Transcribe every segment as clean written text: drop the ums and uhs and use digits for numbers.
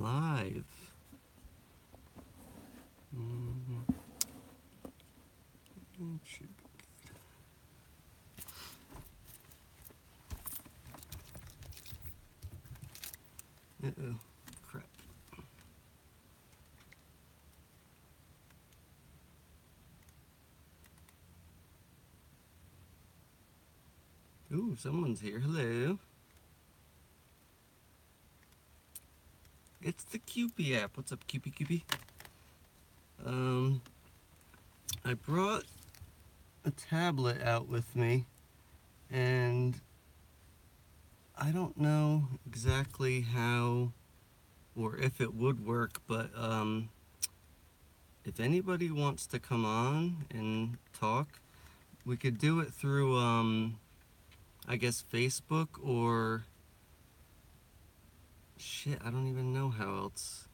live. Should be good. Uh-oh. Crap. Ooh, someone's here. Hello. It's the Cupie app. What's up, Cupie? I brought a tablet out with me, and I don't know exactly how or if it would work, but if anybody wants to come on and talk, we could do it through I guess Facebook, or shit, I don't even know how else.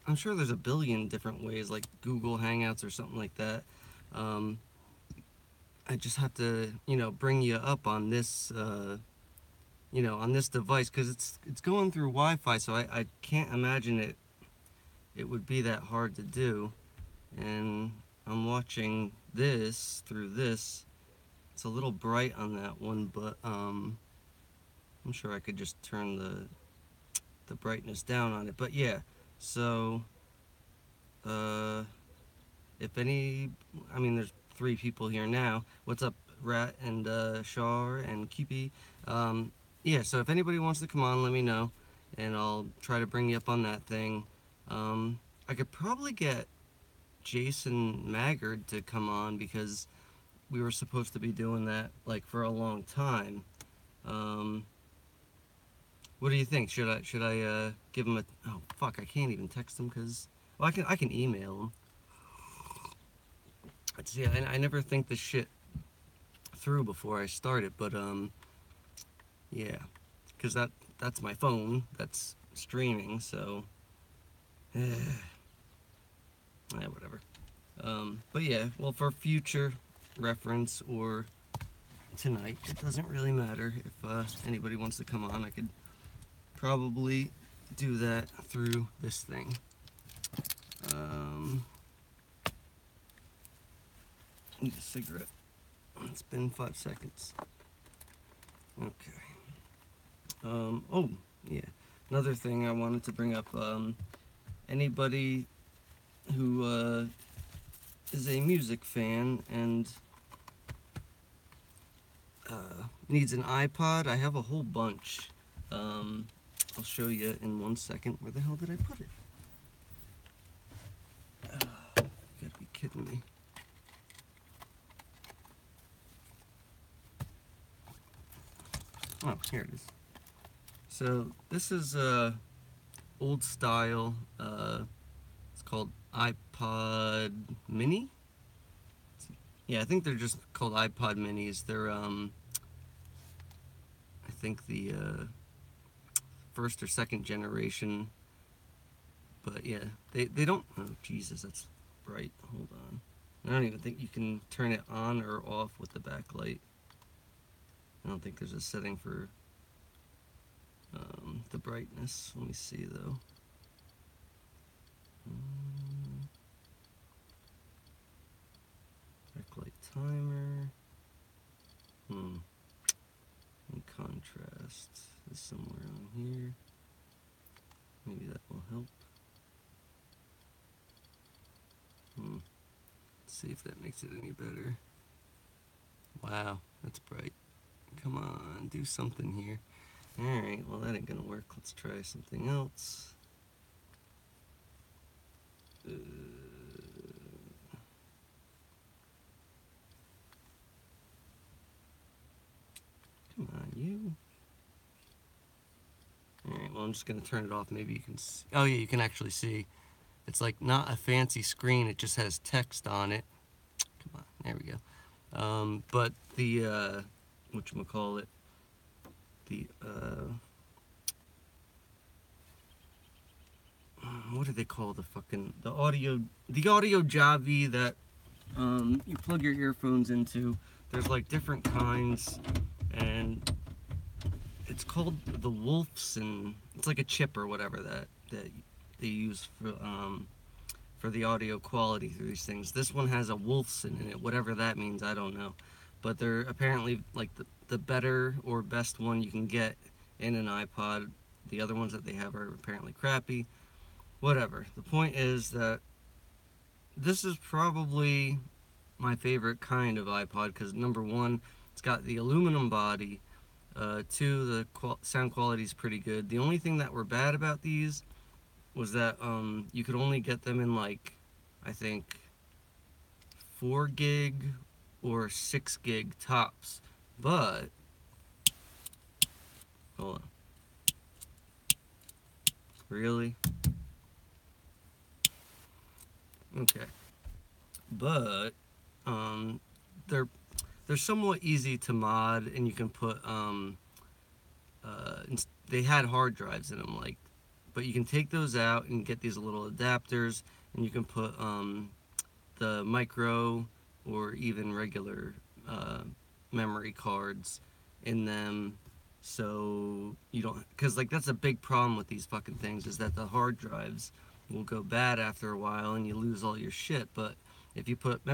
I'm sure there's a billion different ways, like Google Hangouts or something like that. I just have to, bring you up on this, on this device, because it's going through Wi-Fi, so I can't imagine it would be that hard to do. And I'm watching this through this. It's a little bright on that one, but I'm sure I could just turn the brightness down on it. But yeah, so if any, there's 3 people here now. What's up, Rat and Shar and Cupie? Yeah, so if anybody wants to come on, let me know, and I'll try to bring you up on that thing. I could probably get Jason Maggard to come on, because we were supposed to be doing that like for a long time. What do you think? Should I give him a? Oh fuck! I can't even text him, because I can email him. See, I never think this shit through before I start it, but yeah, because that's my phone that's streaming, so whatever. But yeah, well, for future reference or tonight, it doesn't really matter. If anybody wants to come on, I could probably do that through this thing. Need a cigarette. It's been 5 seconds. Okay. Oh, yeah. Another thing I wanted to bring up, anybody who is a music fan and needs an iPod, I have a whole bunch. I'll show you in 1 second. Where the hell did I put it? You gotta be kidding me. Oh, here it is. So this is old style. It's called iPod Mini. Yeah, I think they're just called iPod Minis. They're I think the first or second generation. But yeah, they don't. Oh Jesus, that's bright. Hold on. I don't even think you can turn it on or off with the backlight. I don't think there's a setting for the brightness. Let me see though. Backlight timer. And contrast is somewhere on here. Maybe that will help. Let's see if that makes it any better. Wow, that's bright. Come on, do something here. Alright, well that ain't gonna work. Let's try something else. Come on, you. Alright, well I'm just gonna turn it off. Maybe you can see. Oh yeah, you can actually see. It's like not a fancy screen, it just has text on it. Come on, there we go. But the, whatchamacallit, the, what do they call the audio Javi that, you plug your earphones into. There's like different kinds, and it's called the Wolfson. It's like a chip or whatever that that they use for the audio quality through these things. This one has a Wolfson in it, whatever that means, I don't know. But they're apparently like the better or best one you can get in an iPod. The other ones that they have are apparently crappy. Whatever. The point is that this is probably my favorite kind of iPod because number one, it's got the aluminum body. Two, the sound quality is pretty good. The only thing that were bad about these was that you could only get them in like, I think, 4 gig or 6 gig tops. But, hold on. Really? Okay. But, um, they're they're somewhat easy to mod, and you can put they had hard drives in them, like, but you can take those out and get these little adapters, and you can put the micro or even regular uh, memory cards in them, so you don't, because like that's a big problem with these fucking things, is that the hard drives will go bad after a while and you lose all your shit. But if you put the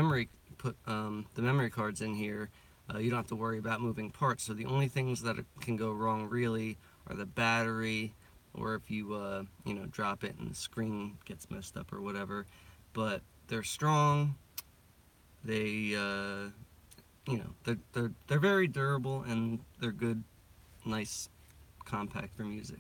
memory cards in here, you don't have to worry about moving parts. So the only things that can go wrong really are the battery, or if you drop it and the screen gets messed up or whatever. But they're strong. They they're very durable, and they're good, nice, compact for music.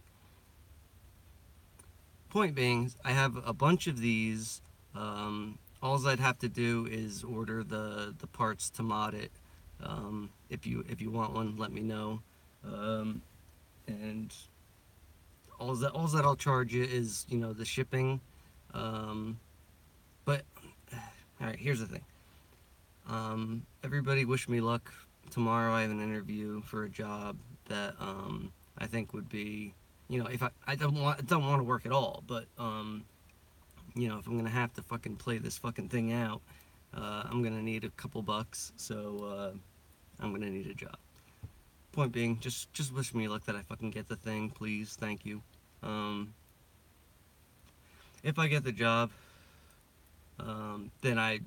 Point being, I have a bunch of these. All I'd have to do is order the parts to mod it. If you want one, let me know. And all that I'll charge you is the shipping. But all right, here's the thing. Everybody wish me luck. Tomorrow I have an interview for a job that I think would be, if I don't want to work at all, but if I'm gonna have to fucking play this fucking thing out, I'm gonna need a couple bucks, so I'm gonna need a job. Point being, just wish me luck that I fucking get the thing, please. Thank you. If I get the job, then I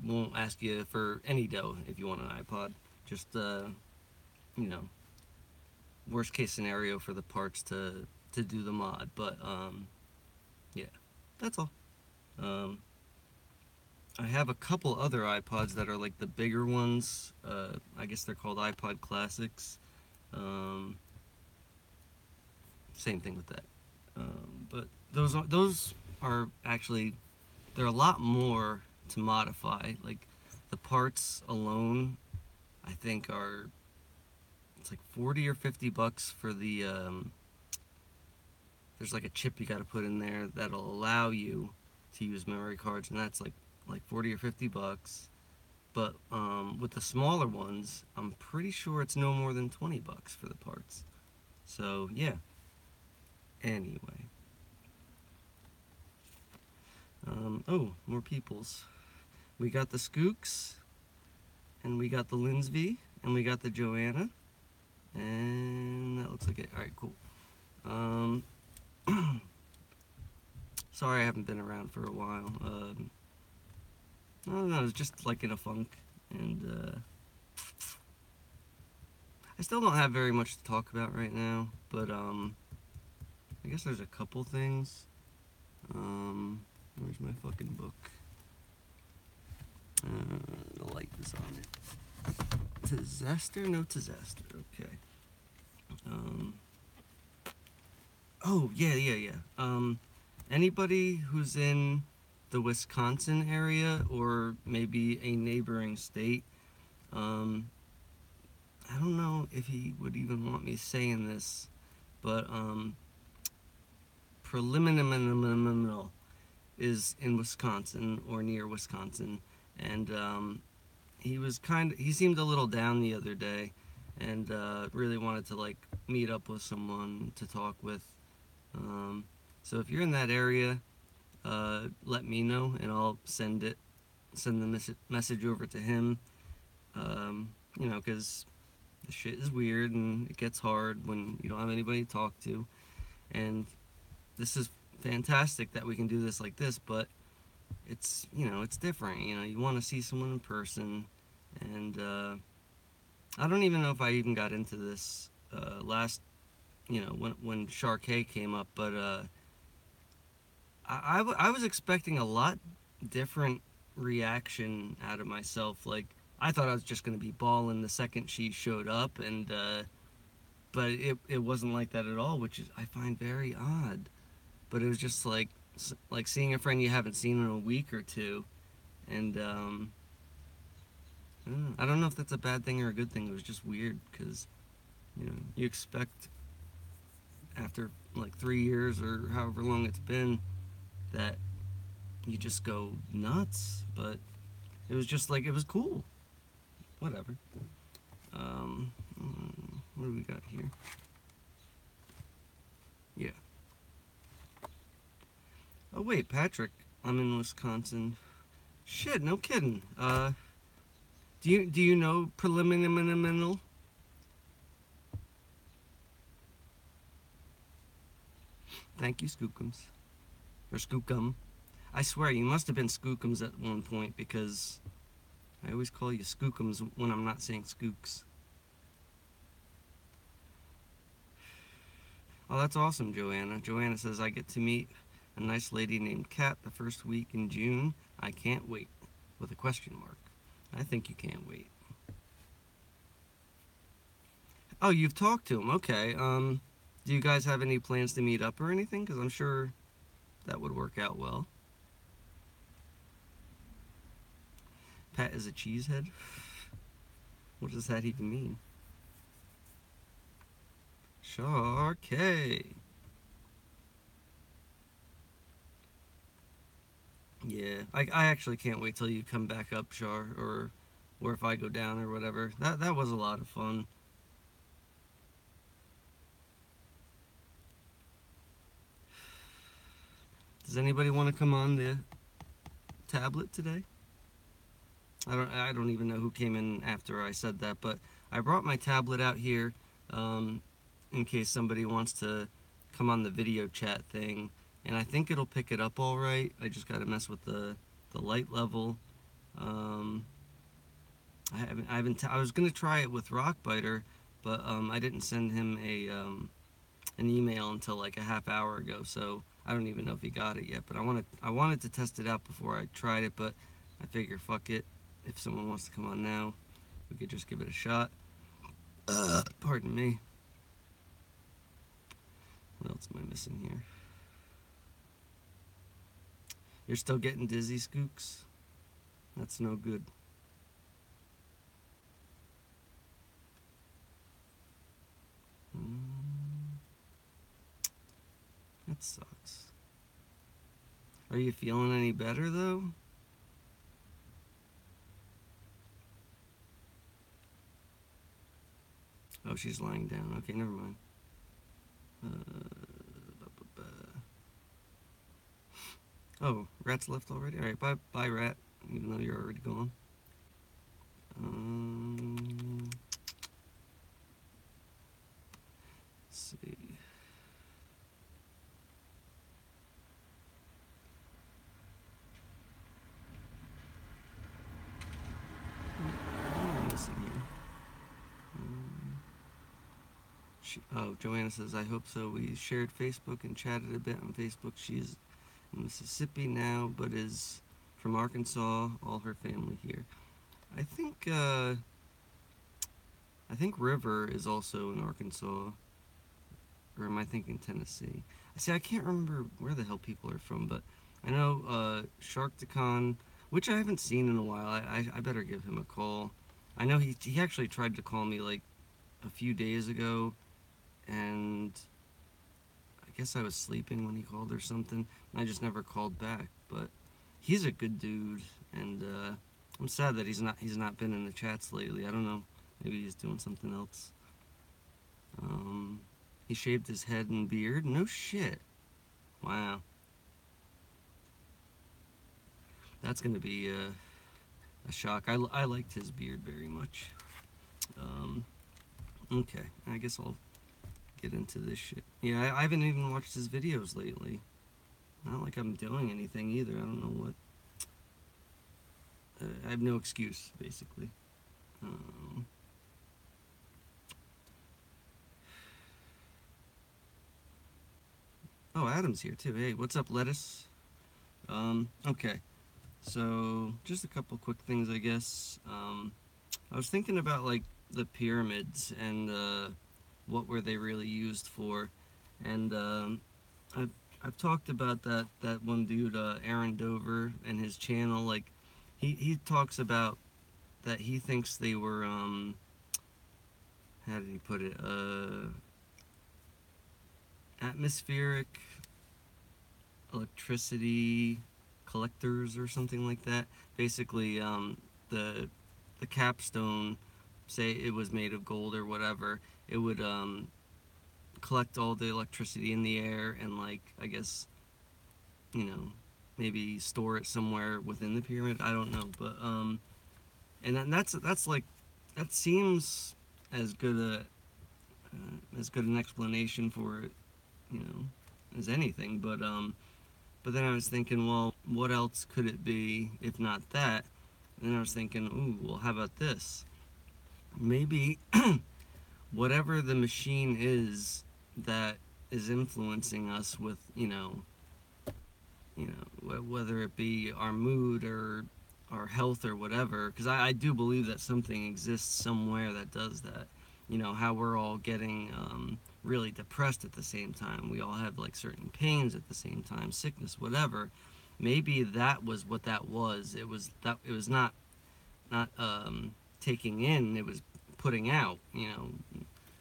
won't ask you for any dough if you want an iPod. Just you know, worst case scenario for the parts to do the mod. But yeah, that's all. Um, I have a couple other iPods that are like the bigger ones. I guess they're called iPod Classics. Um, Same thing with that. But those are actually, they're a lot more to modify. Like the parts alone, I think it's like 40 or 50 bucks for the there's like a chip you got to put in there that'll allow you to use memory cards, and that's like 40 or 50 bucks. But with the smaller ones, I'm pretty sure it's no more than 20 bucks for the parts. So yeah. Anyway. Oh, more peoples. We got the Skooks, and we got the Linsby, and we got the Joanna, and that looks like it. Alright, cool. Sorry I haven't been around for a while. I don't know, I was just like in a funk, and I still don't have very much to talk about right now, but I guess there's a couple things. Where's my fucking book? The light is on it. Disaster? No disaster. Okay. Oh, yeah. Anybody who's in the Wisconsin area or maybe a neighboring state, I don't know if he would even want me saying this, but preliminary is in Wisconsin or near Wisconsin, and he seemed a little down the other day, and really wanted to like meet up with someone to talk with. So if you're in that area, let me know, and I'll send the message over to him. Because the shit is weird and it gets hard when you don't have anybody to talk to, and this is fantastic that we can do this like this, but it's, you know, it's different. You know, you want to see someone in person, and I don't even know if I even got into this last, you know, when Sharkay came up, but I was expecting a lot different reaction out of myself. Like, I thought I was just gonna be balling the second she showed up, and but it wasn't like that at all, which is I find very odd. But it was just like seeing a friend you haven't seen in a week or two, and I don't know if that's a bad thing or a good thing. It was just weird because, you know, you expect after like 3 years or however long it's been that you just go nuts, but it was just like it was cool. Whatever. What do we got here? Yeah. Oh wait, Patrick. I'm in Wisconsin. Shit, no kidding. Do you know preliminary? Thank you, Skookums. Or Skookum. I swear, you must have been Skookums at one point because I always call you Skookums when I'm not saying Skooks. Oh, that's awesome, Joanna. Joanna says, I get to meet a nice lady named Kat the first week in June. I can't wait. With a question mark. I think you can't wait. Oh, you've talked to him. Okay. Do you guys have any plans to meet up or anything? Because I'm sure that would work out well. Pat is a cheesehead? What does that even mean? Sharkay. Yeah, I actually can't wait till you come back up, Char, or if I go down or whatever. That was a lot of fun. Does anybody want to come on the tablet today? I don't even know who came in after I said that, but I brought my tablet out here in case somebody wants to come on the video chat thing, and I think it'll pick it up all right. I just got to mess with the light level. Um, I was gonna try it with Rockbiter, but I didn't send him an email until like a half hour ago, so I don't even know if he got it yet. But I wanted to test it out before I tried it, but I figure fuck it. If someone wants to come on now, we could just give it a shot. Pardon me. What else am I missing here? You're still getting dizzy, Skooks? That's no good. That sucks. Are you feeling any better though? Oh, she's lying down. Okay, never mind. Oh, Rat's left already? Alright, bye, Rat. Even though you're already gone. Let's see. What am I missing here? Oh, Joanna says, I hope so. We shared Facebook and chatted a bit on Facebook. She's in Mississippi now, but is from Arkansas. All her family here. I think River is also in Arkansas. Or am I thinking Tennessee? See, I can't remember where the hell people are from, but I know Sharktacon, which I haven't seen in a while. I better give him a call. I know he actually tried to call me like a few days ago, and I guess I was sleeping when he called or something, and I just never called back. But he's a good dude, and I'm sad that he's not been in the chats lately. I don't know, maybe he's doing something else. He shaved his head and beard. No shit. Wow. That's gonna be a shock. I liked his beard very much. Okay, I guess I'll get into this shit. Yeah, I haven't even watched his videos lately. Not like I'm doing anything either. I don't know what. I have no excuse, basically. Um, oh, Adam's here too. Hey, what's up, lettuce? Okay. So, just a couple quick things, I guess. I was thinking about like the pyramids and what were they really used for, and I've I've talked about that one dude, Aaron Dover, and his channel. Like, he talks about that he thinks they were how did he put it? Atmospheric electricity collectors or something like that. Basically, the the capstone, say it was made of gold or whatever, it would collect all the electricity in the air and, like, I guess, you know, maybe store it somewhere within the pyramid. I don't know, but and that's like, that seems as good a as good an explanation for it, you know, as anything. But then I was thinking, well, what else could it be if not that? And then I was thinking, ooh, well, how about this? Maybe whatever the machine is that is influencing us with, whether it be our mood or our health or whatever, because I do believe that something exists somewhere that does that. You know, how we're all getting really depressed at the same time. We all have like certain pains at the same time, sickness, whatever. Maybe that was what that was. It was not taking in. It was putting out.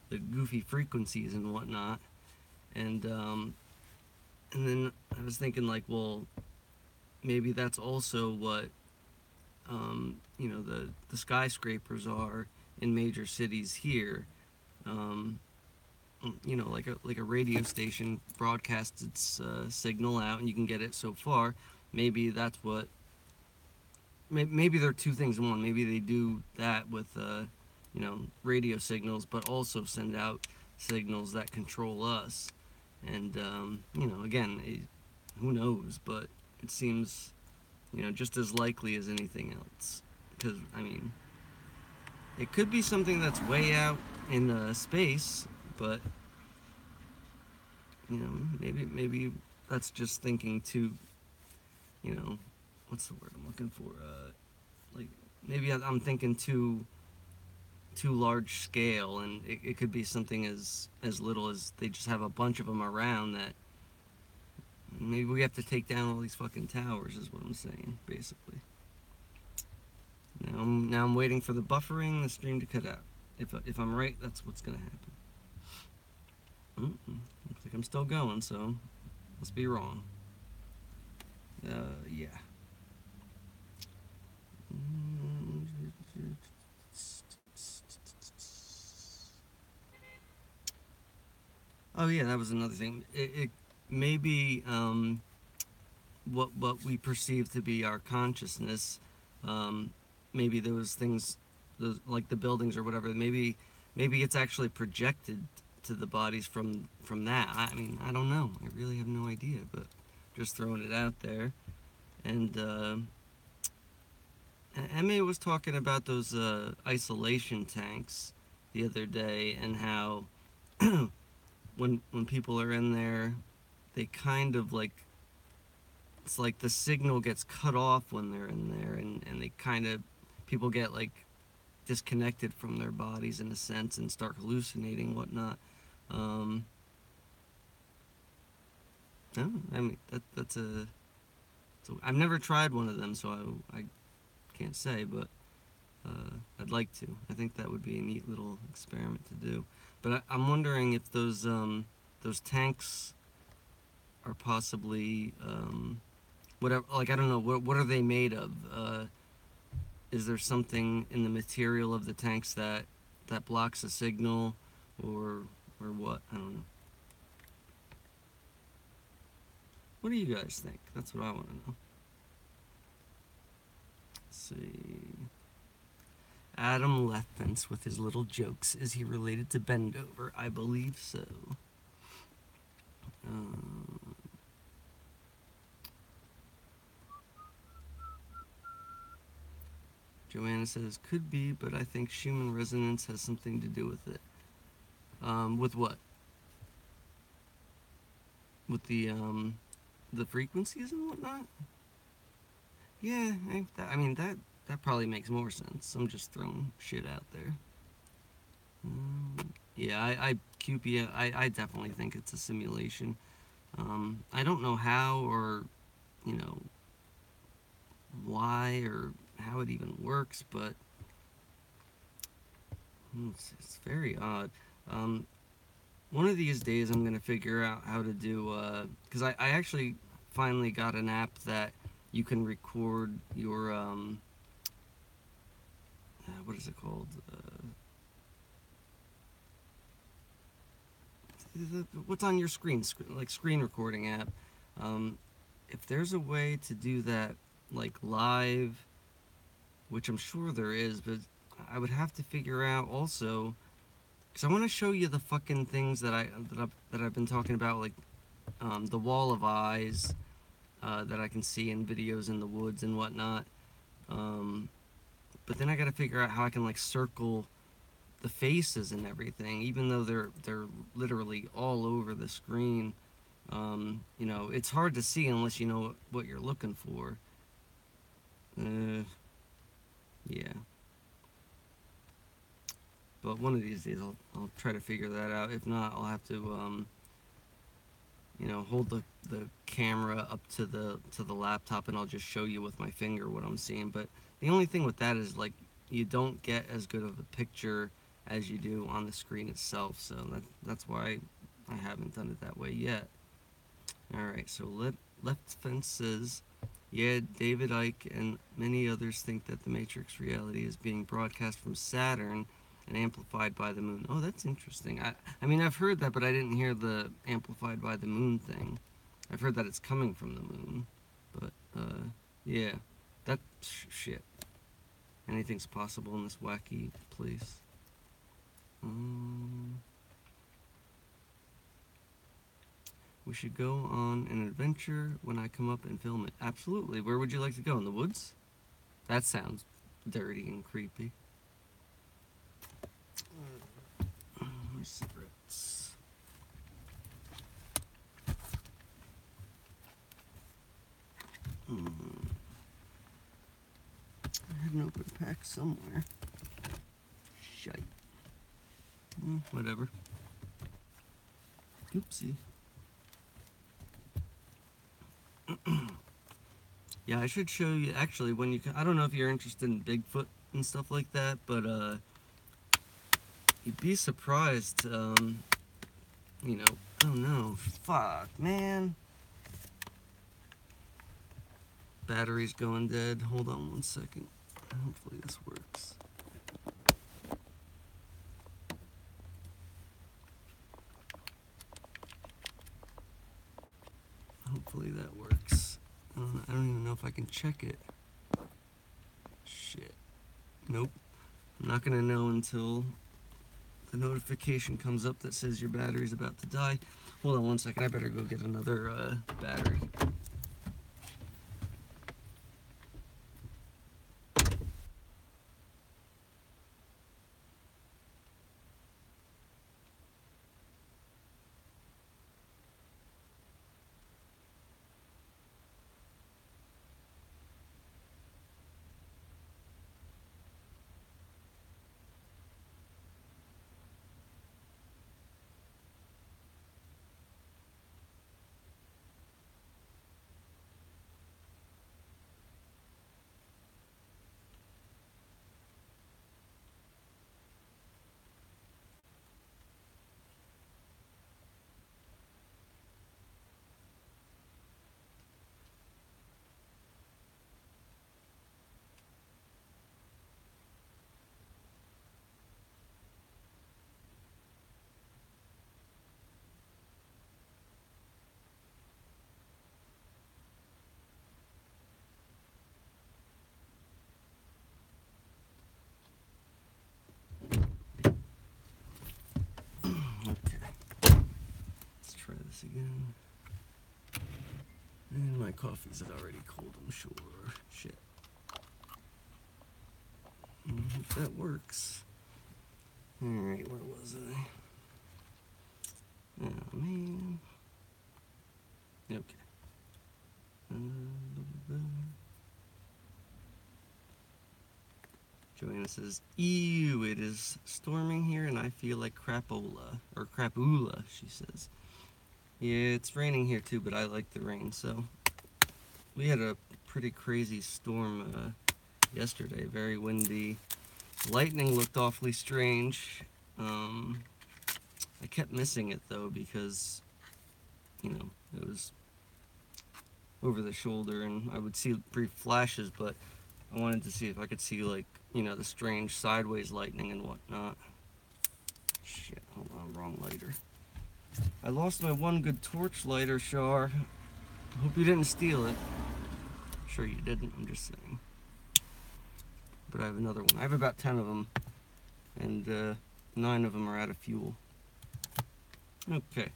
The goofy frequencies and whatnot. And then I was thinking, like, well, maybe that's also what the skyscrapers are in major cities here. Um, like a radio station broadcasts its signal out, and you can get it so far. Maybe that's what. Maybe there are two things in one. Maybe they do that with radio signals, but also send out signals that control us. And again, who knows? But it seems just as likely as anything else. Because, I mean, it could be something that's way out in space, but, maybe that's just thinking too, what's the word I'm looking for? Like, maybe I'm thinking too large scale, and it could be something as little as they just have a bunch of them around that maybe we have to take down all these fucking towers, is what I'm saying, basically. Now I'm waiting for the buffering, the stream to cut out. If I'm right, that's what's gonna happen. Looks like I'm still going, so must be wrong. Yeah. Oh yeah, that was another thing. It maybe what we perceive to be our consciousness, um, maybe those things, like the buildings or whatever, maybe it's actually projected to the bodies from that. I mean, I don't know. I really have no idea, but just throwing it out there. And Emma was talking about those isolation tanks the other day, and how when people are in there, they kind of like, it's like the signal gets cut off when they're in there, and they kind of, people get like disconnected from their bodies in a sense and start hallucinating, whatnot. um no, I mean, that's a, so I've never tried one of them, so I can't say, but I'd like to. I think that would be a neat little experiment to do. But I'm wondering if those tanks are possibly whatever. Like, I don't know, what are they made of? Is there something in the material of the tanks that blocks a signal, or what? I don't know. What do you guys think? That's what I want to know. Let's see. Adam Leffens with his little jokes. Is he related to Bendover? I believe so. Joanna says, could be, but I think Schumann resonance has something to do with it. With what? With the frequencies and whatnot? Yeah, I mean, that probably makes more sense. I'm just throwing shit out there. Yeah, I definitely think it's a simulation. I don't know how or, you know, why or how it even works, but it's very odd. One of these days I'm going to figure out how to do, because I actually finally got an app that you can record your, what is it called? What's on your screen, like screen recording app. If there's a way to do that, like live, which I'm sure there is, but I would have to figure out also, because I want to show you the fucking things that I've been talking about, like the wall of eyes that I can see in videos in the woods and whatnot. But then I got to figure out how I can like circle the faces and everything, even though they're literally all over the screen. You know, it's hard to see unless you know what you're looking for. Yeah. But one of these days I'll try to figure that out. If not, I'll have to you know, hold the camera up to the laptop and I'll just show you with my finger what I'm seeing. But the only thing with that is like you don't get as good of a picture as you do on the screen itself. So that's why I haven't done it that way yet. Alright, so Left Fence says, yeah, David Icke and many others think that the Matrix reality is being broadcast from Saturn and amplified by the moon. Oh, that's interesting. I mean, I've heard that, but I didn't hear the amplified by the moon thing. I've heard that it's coming from the moon. But, yeah. That shit. Anything's possible in this wacky place. We should go on an adventure when I come up and film it. Absolutely. Where would you like to go? In the woods? That sounds dirty and creepy. My cigarettes. I had an open pack somewhere. Shite. Whatever. Oopsie. Yeah, I should show you, actually, when you can, I don't know if you're interested in Bigfoot and stuff like that, but, you'd be surprised, you know, oh no, fuck, man. Battery's going dead. Hold on one second. Hopefully this works. Hopefully that works. I don't even know if I can check it. Shit. Nope. I'm not gonna know until the notification comes up that says your battery's about to die. Hold on one second. I better go get another battery. Again. And my coffee's already cold, I'm sure. Shit. If that works. Alright, where was I? Oh, man. Okay. Joanna says, ew, it is storming here and I feel like crapola. Or crapula, she says. Yeah, it's raining here too, but I like the rain, so. We had a pretty crazy storm yesterday, very windy. Lightning looked awfully strange. I kept missing it though because, you know, it was over the shoulder and I would see brief flashes, but I wanted to see if I could see, like, you know, the strange sideways lightning and whatnot. Shit, hold on, wrong lighter. I lost my one good torch lighter, Shar. Hope you didn't steal it. Sure you didn't, I'm just saying. But I have another one. I have about 10 of them, and 9 of them are out of fuel. Okay,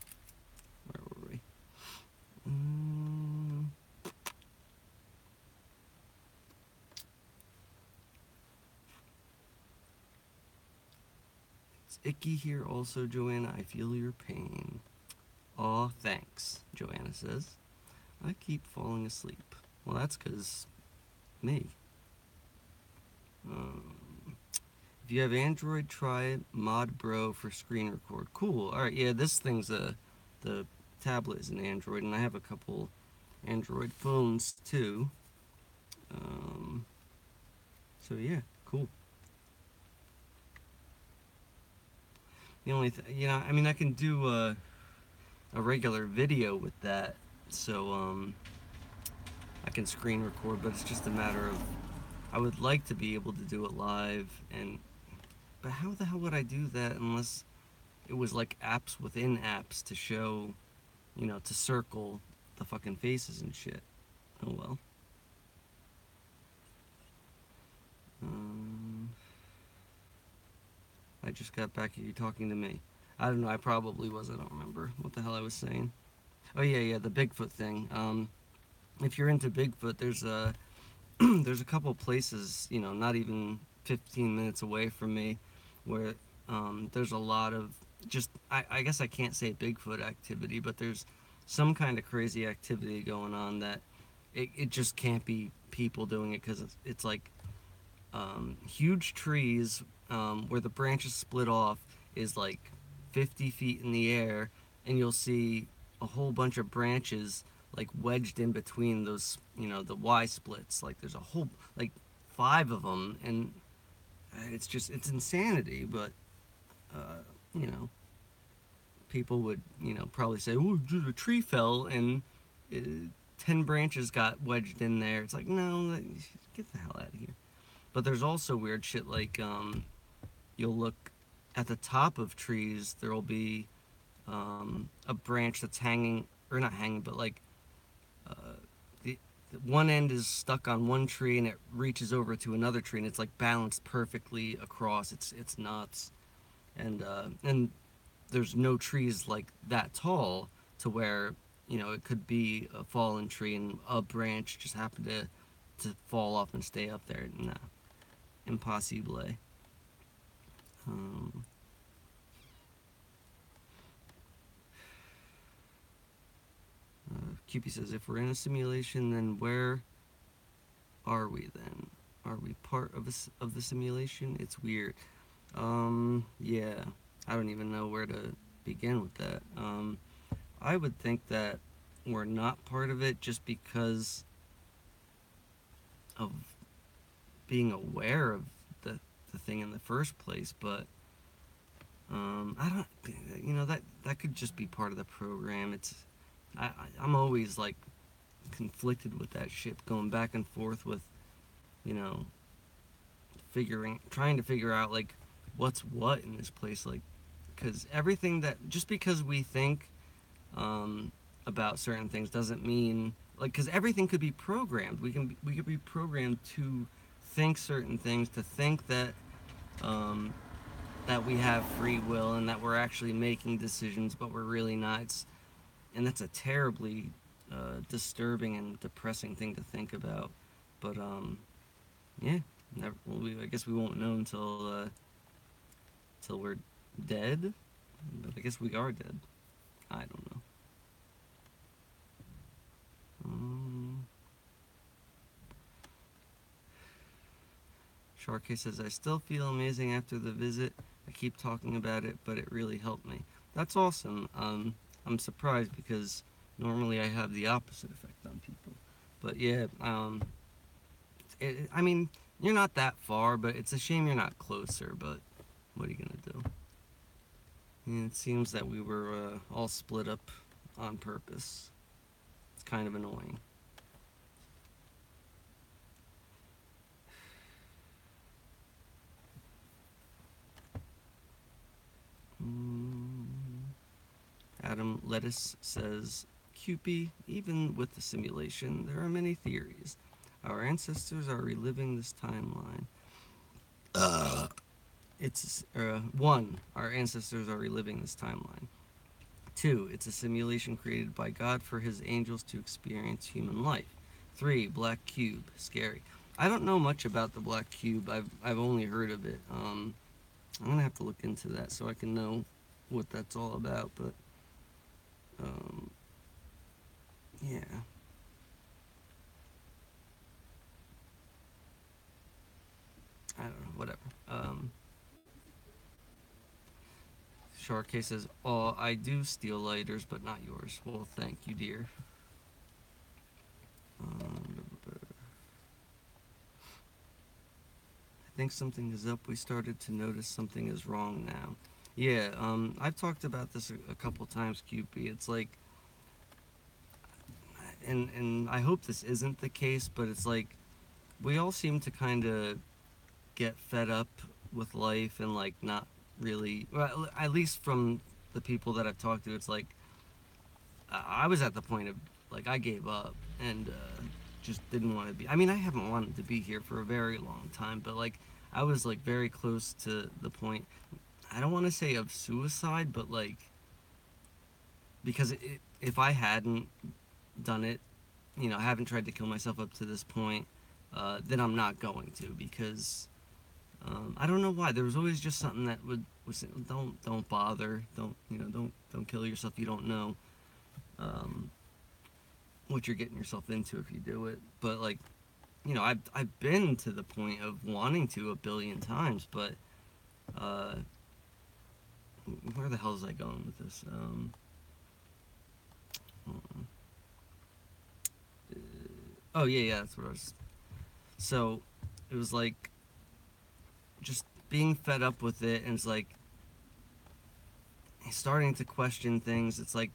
where were we? It's icky here also, Joanna. I feel your pain. Aw, thanks, Joanna says. I keep falling asleep. Well, that's 'cause me. If you have Android, try Mod Bro for screen record. Cool. Alright, yeah, this thing's the tablet is an Android, and I have a couple Android phones too. So yeah, cool. The only you know, I mean, I can do a regular video with that, so I can screen record, but it's just a matter of, I would like to be able to do it live, but how the hell would I do that unless it was like apps within apps to show, you know, to circle the fucking faces and shit. Oh well. I just got back at you talking to me. I don't know, I probably was, I don't remember what the hell I was saying. Oh yeah, the Bigfoot thing. If you're into Bigfoot, there's a there's a couple places, you know, not even 15 minutes away from me, where there's a lot of just, I guess I can't say Bigfoot activity, but there's some kind of crazy activity going on that it just can't be people doing it, because it's like huge trees where the branches split off is like 50 feet in the air, and you'll see a whole bunch of branches like wedged in between those, you know, the Y splits. Like there's a whole, like 5 of them, and it's just, it's insanity. But you know, people would, you know, probably say, oh, a tree fell and 10 branches got wedged in there. It's like, no, get the hell out of here. But there's also weird shit like you'll look at the top of trees, there'll be a branch that's hanging, or not hanging, but like the one end is stuck on one tree and it reaches over to another tree and it's like balanced perfectly across. It's nuts. And there's no trees like that tall to where, you know, it could be a fallen tree and a branch just happened to fall off and stay up there. No, impossible. QP says, if we're in a simulation, then where are we then? Are we part of the simulation? It's weird. Yeah, I don't even know where to begin with that. I would think that we're not part of it just because of being aware of the thing in the first place, but I don't, you know, that could just be part of the program. I'm always like conflicted with that shit, going back and forth with, you know, trying to figure out like what's what in this place, like, because everything that, just because we think about certain things doesn't mean, like, because everything could be programmed. We could be programmed to think certain things, to think that that we have free will and that we're actually making decisions, but we're really not. And that's a terribly disturbing and depressing thing to think about. But yeah, Never, well, I guess we won't know until we're dead. But I guess we are dead. I don't know. Um, Sharkey says, I still feel amazing after the visit. I keep talking about it, but it really helped me. That's awesome. I'm surprised because normally I have the opposite effect on people. But yeah, I mean, you're not that far, but it's a shame you're not closer. But what are you gonna do? And it seems that we were all split up on purpose. It's kind of annoying. Mm. Adam Lettuce says, Cupie, even with the simulation, there are many theories. Our ancestors are reliving this timeline. It's one, our ancestors are reliving this timeline. Two, it's a simulation created by God for his angels to experience human life. Three, black cube, scary. I don't know much about the black cube. I've only heard of it. I'm gonna have to look into that so I can know what that's all about. But um, yeah, I don't know. Whatever. Sharkey says, "Oh, I do steal lighters, but not yours." Well, thank you, dear. I think something is up. We started to notice something is wrong now. Yeah, I've talked about this a couple times, QP. It's like, and I hope this isn't the case, but it's like we all seem to kind of get fed up with life and like not really, well, at least from the people that I've talked to, it's like I was at the point of like I gave up and just didn't want to be. I mean, I haven't wanted to be here for a very long time, but like I was like very close to the point. I don't want to say of suicide, but like because if I hadn't done it, I haven't tried to kill myself up to this point, then I'm not going to because I don't know why. There was always just something that would say, don't bother, don't kill yourself. You don't know um, what you're getting yourself into if you do it. But like I've been to the point of wanting to a billion times, but uh, where the hell is I going with this? Oh yeah, that's what I was. So it was like just being fed up with it, and it's like starting to question things. It's like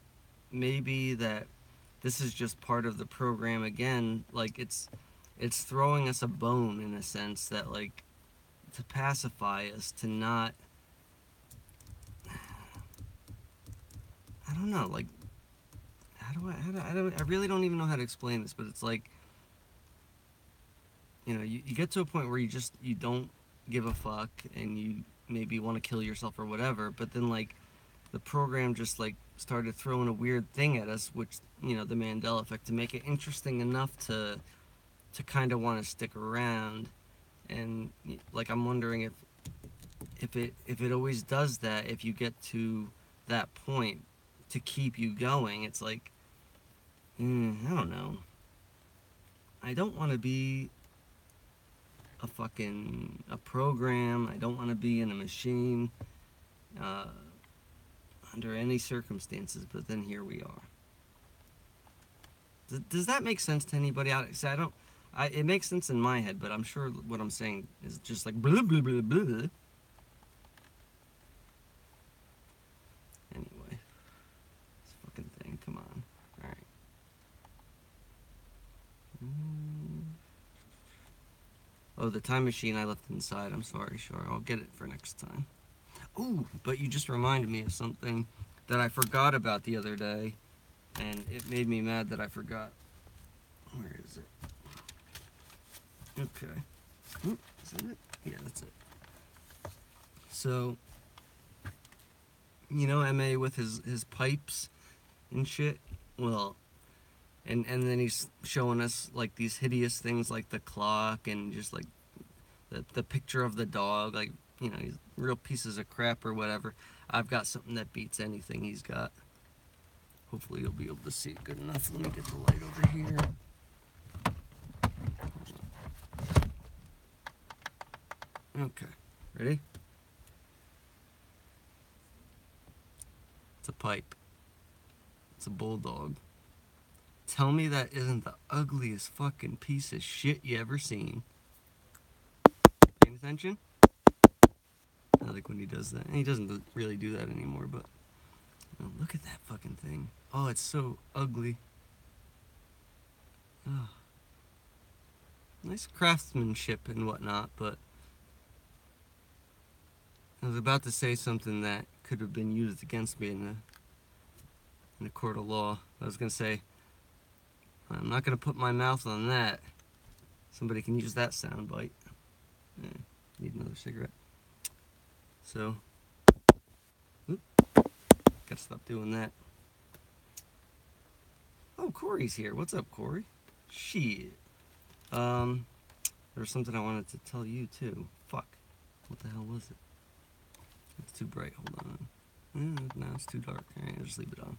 maybe that this is just part of the program again. Like it's throwing us a bone in a sense that like to pacify us, to not. I don't know. Like I really don't even know how to explain this, but it's like you get to a point where you don't give a fuck and you maybe want to kill yourself or whatever, but then like the program just like started throwing a weird thing at us, which the Mandela effect, to make it interesting enough to kind of want to stick around. And like I'm wondering if it always does that, if you get to that point to keep you going. It's like I don't know. I don't want to be a program. I don't want to be in a machine uh, under any circumstances. But then here we are. Does that make sense to anybody out? So I don't. It makes sense in my head, but I'm sure what I'm saying is just like blah blah blah blah. Anyway, this fucking thing. Come on. All right. Oh, the time machine I left inside. I'm sorry, sure. I'll get it for next time. Ooh, but you just reminded me of something that I forgot about the other day, and it made me mad that I forgot. Where is it? Okay. Is that it? Yeah, that's it. So, MA with his pipes and shit. Well, and then he's showing us like these hideous things like the clock and just like the picture of the dog, like, you know, he's real pieces of crap or whatever. I've got something that beats anything he's got. Hopefully you'll be able to see it good enough. Let me get the light over here. Okay, ready? It's a pipe. It's a bulldog. Tell me that isn't the ugliest fucking piece of shit you ever seen. Paying attention? I like when he does that. And he doesn't really do that anymore, but you know, look at that fucking thing. Oh, it's so ugly. Oh. Nice craftsmanship and whatnot, but I was about to say something that could have been used against me in a court of law. I was going to say, I'm not going to put my mouth on that. Somebody can use that sound bite. Need another cigarette. So, gotta stop doing that. Oh, Korrie's here. What's up, Korrie? Shit. There's something I wanted to tell you too. Fuck. What the hell was it? It's too bright. Hold on. No, it's too dark. Alright, I'll just leave it on.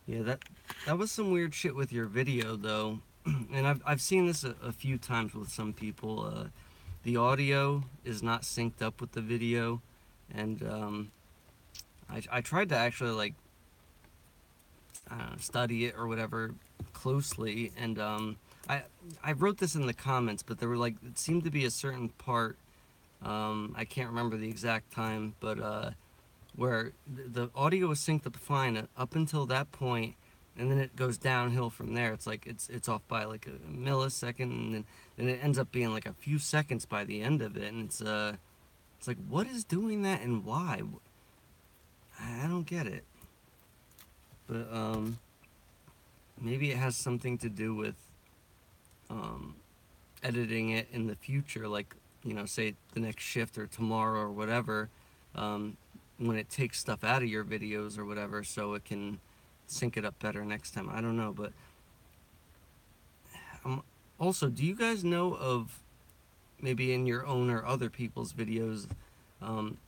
Yeah, that was some weird shit with your video though. And I've seen this a few times with some people. The audio is not synced up with the video, and I tried to actually, like, I don't know, study it or whatever closely, and I wrote this in the comments, but there were, like, it seemed to be a certain part, I can't remember the exact time, but where the audio was synced up fine up until that point, and then it goes downhill from there. It's like it's off by like a millisecond, and then it ends up being like a few seconds by the end of it, and it's like, what is doing that and why? I don't get it. But maybe it has something to do with editing it in the future, like, you know, say the next shift or tomorrow or whatever, when it takes stuff out of your videos or whatever, so it can sync it up better next time. I don't know, but also, do you guys know of, maybe in your own or other people's videos,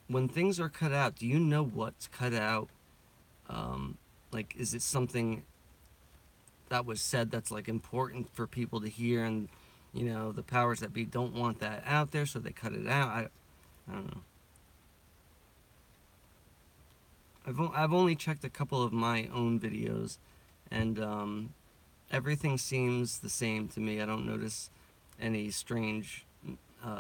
when things are cut out, do you know what's cut out? Like, is it something that was said that's, like, important for people to hear, and, you know, the powers that be don't want that out there, so they cut it out? I don't know. I've only checked a couple of my own videos, and everything seems the same to me. I don't notice any strange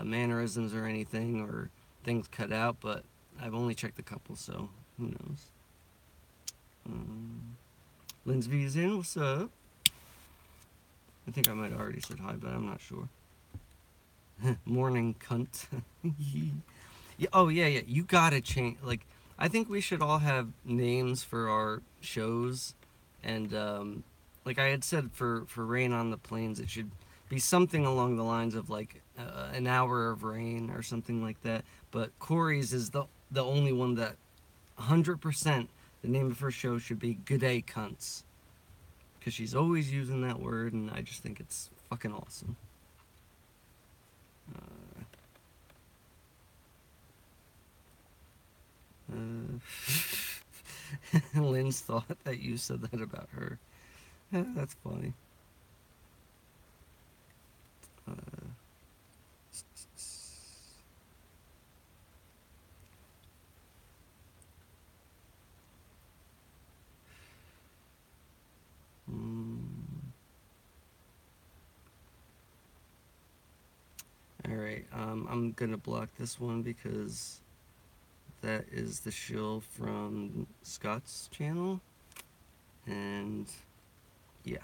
mannerisms or anything, or things cut out, but I've only checked a couple, so who knows. Lynn's V's in, what's up? I think I might have already said hi, but I'm not sure. Morning cunt. Yeah, oh yeah, you gotta change, like, I think we should all have names for our shows, and like I had said for Rain on the Plains, it should be something along the lines of, like, an hour of rain or something like that. But Korrie's is the only one that 100% the name of her show should be G'day Cunts, because she's always using that word, and I just think it's fucking awesome. Lynn's thought that you said that about her. That's funny. Alright, I'm gonna block this one because that is the shill from Scott's channel, and yeah.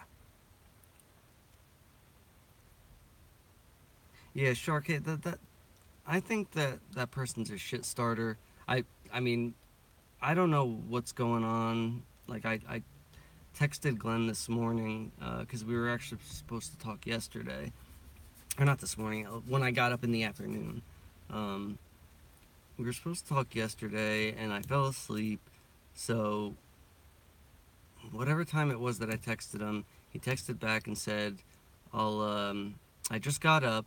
Yeah, Sharkhead, that I think that person's a shit starter. I mean, I don't know what's going on. Like, I texted Glenn this morning, because we were actually supposed to talk yesterday. Or not this morning, when I got up in the afternoon. We were supposed to talk yesterday, and I fell asleep, so whatever time it was that I texted him, he texted back and said, I just got up,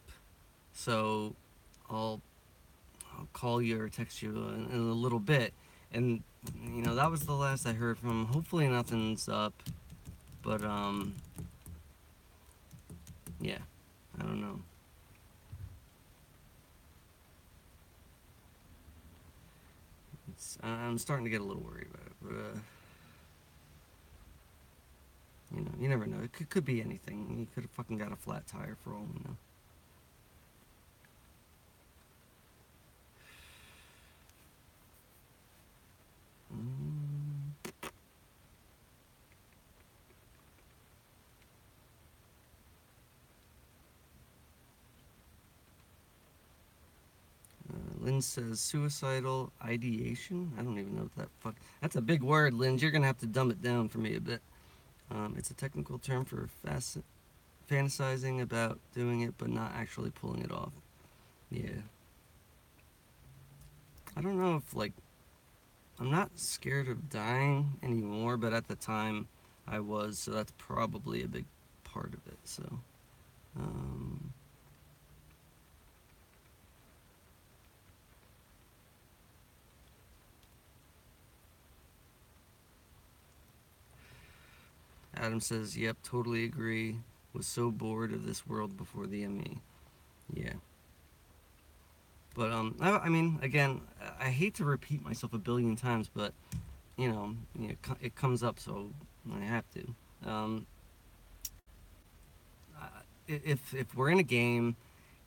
so I'll I'll call you or text you in a little bit. And that was the last I heard from him. Hopefully nothing's up, but yeah, I don't know. I'm starting to get a little worried about it, but you never know. It could be anything. He could have fucking got a flat tire for all we know. Mm. Lynn says suicidal ideation. I don't even know what that fuck. That's a big word, Lynn. You're gonna have to dumb it down for me a bit. It's a technical term for fantasizing about doing it, but not actually pulling it off. Yeah. I don't know if I'm not scared of dying anymore, but at the time I was, so that's probably a big part of it. So, um, Adam says, "Yep, totally agree. Was so bored of this world before the ME." Yeah, but I mean, again, I hate to repeat myself a billion times, but it comes up, so I have to. If we're in a game,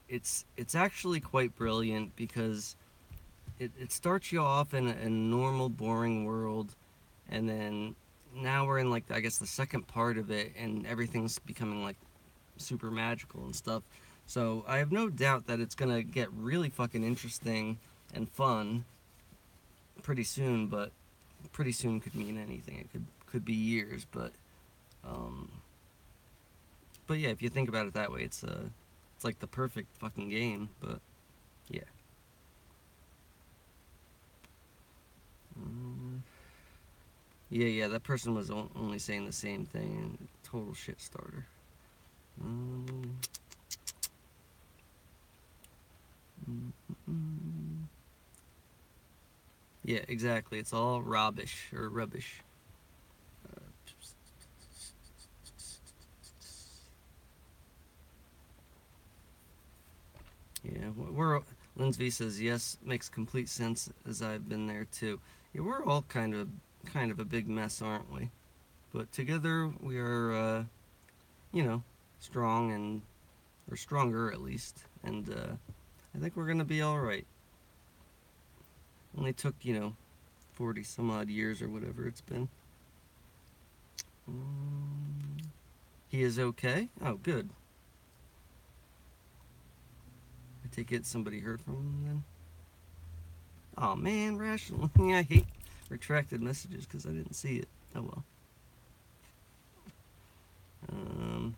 it's actually quite brilliant because it starts you off in a normal, boring world, and then now we're in I guess the second part of it, and everything's becoming super magical and stuff. So I have no doubt that it's gonna get really fucking interesting and fun pretty soon. But pretty soon could mean anything. It could be years, um, but yeah, if you think about it that way, it's like the perfect fucking game. But yeah. Um, yeah, that person was only saying the same thing, and total shit starter. Um, mm, mm, mm. Yeah, exactly. It's all rubbish or rubbish. Uh, yeah, we're Lindsay says yes, makes complete sense as I've been there too. Yeah, we're all kind of a big mess, aren't we? But together we are, you know, strong and or stronger at least, and I think we're gonna be all right. Only took 40 some odd years or whatever it's been. He is okay. Oh, good. I take it somebody heard from him then. Oh man, rational. I hate retracted messages because I didn't see it. Oh well. Um,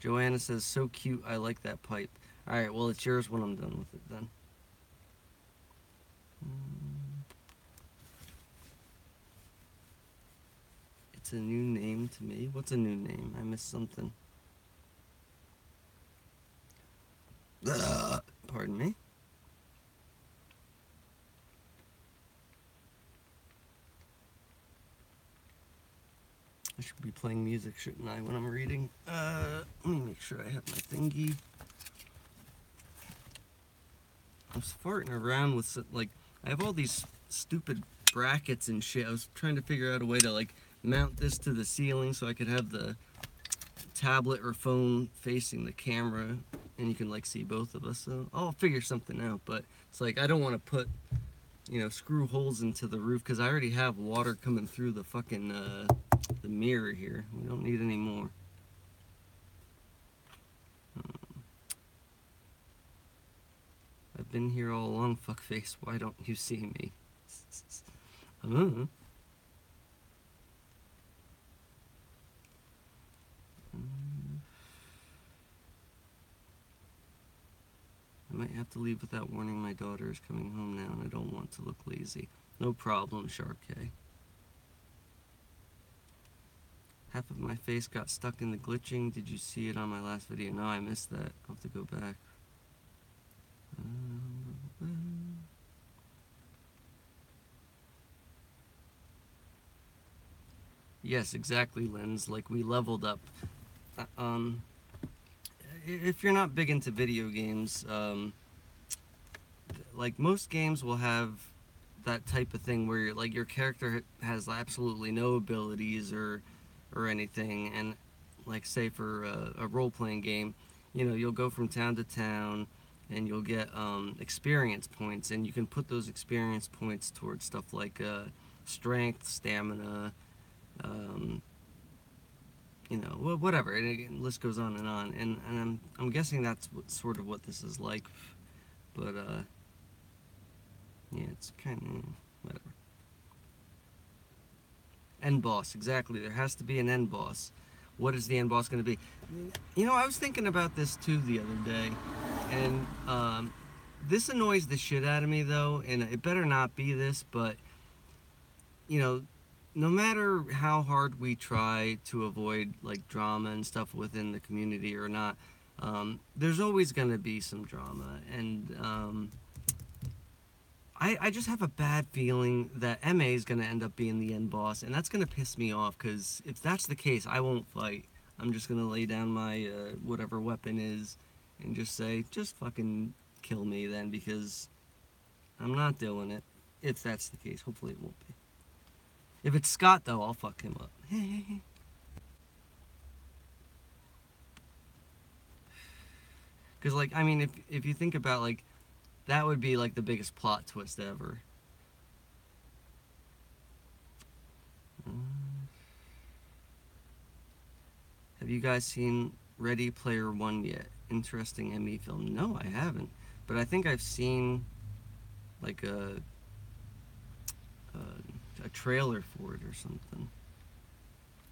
Joanna says, so cute, I like that pipe. Alright, well, it's yours when I'm done with it then. Um, it's a new name to me. What's a new name? I missed something. Pardon me. I should be playing music, shouldn't I, when I'm reading? Let me make sure I have my thingy. I was farting around with I have all these stupid brackets and shit. I was trying to figure out a way to mount this to the ceiling so I could have the tablet or phone facing the camera, and you can see both of us. So I'll figure something out. But it's I don't want to put screw holes into the roof because I already have water coming through the fucking the mirror here. We don't need any more. I've been here all along, fuckface. Why don't you see me? uh, I might have to leave without warning. My daughter is coming home now, and I don't want to look lazy. No problem, Shark K. Half of my face got stuck in the glitching. Did you see it on my last video? No, I missed that. I'll have to go back. Yes, exactly, Lens. Like, we leveled up. Um, if you're not big into video games, like, most games will have that type of thing where you're, like, your character has absolutely no abilities or anything, and like, say for a role-playing game, you know, you'll go from town to town and you'll get experience points, and you can put those experience points towards stuff like strength, stamina, um, you know, whatever. And the list goes on, and I'm guessing that's sort of what this is like, but yeah, it's kind of whatever. End boss, exactly. There has to be an end boss. What is the end boss going to be? You know, I was thinking about this too the other day, and this annoys the shit out of me though, and it better not be this, but you know, no matter how hard we try to avoid like drama and stuff within the community or not, there's always going to be some drama, and I just have a bad feeling that MA is going to end up being the end boss, and that's going to piss me off, because if that's the case, I won't fight. I'm just going to lay down my whatever weapon is and just say, just fucking kill me then, because I'm not doing it. If that's the case. Hopefully it won't be. If it's Scott, though, I'll fuck him up. Because, like, I mean, if you think about, like, that would be, like, the biggest plot twist ever. Have you guys seen Ready Player One yet? Interesting ME film. No, I haven't. But I think I've seen, like, a trailer for it or something.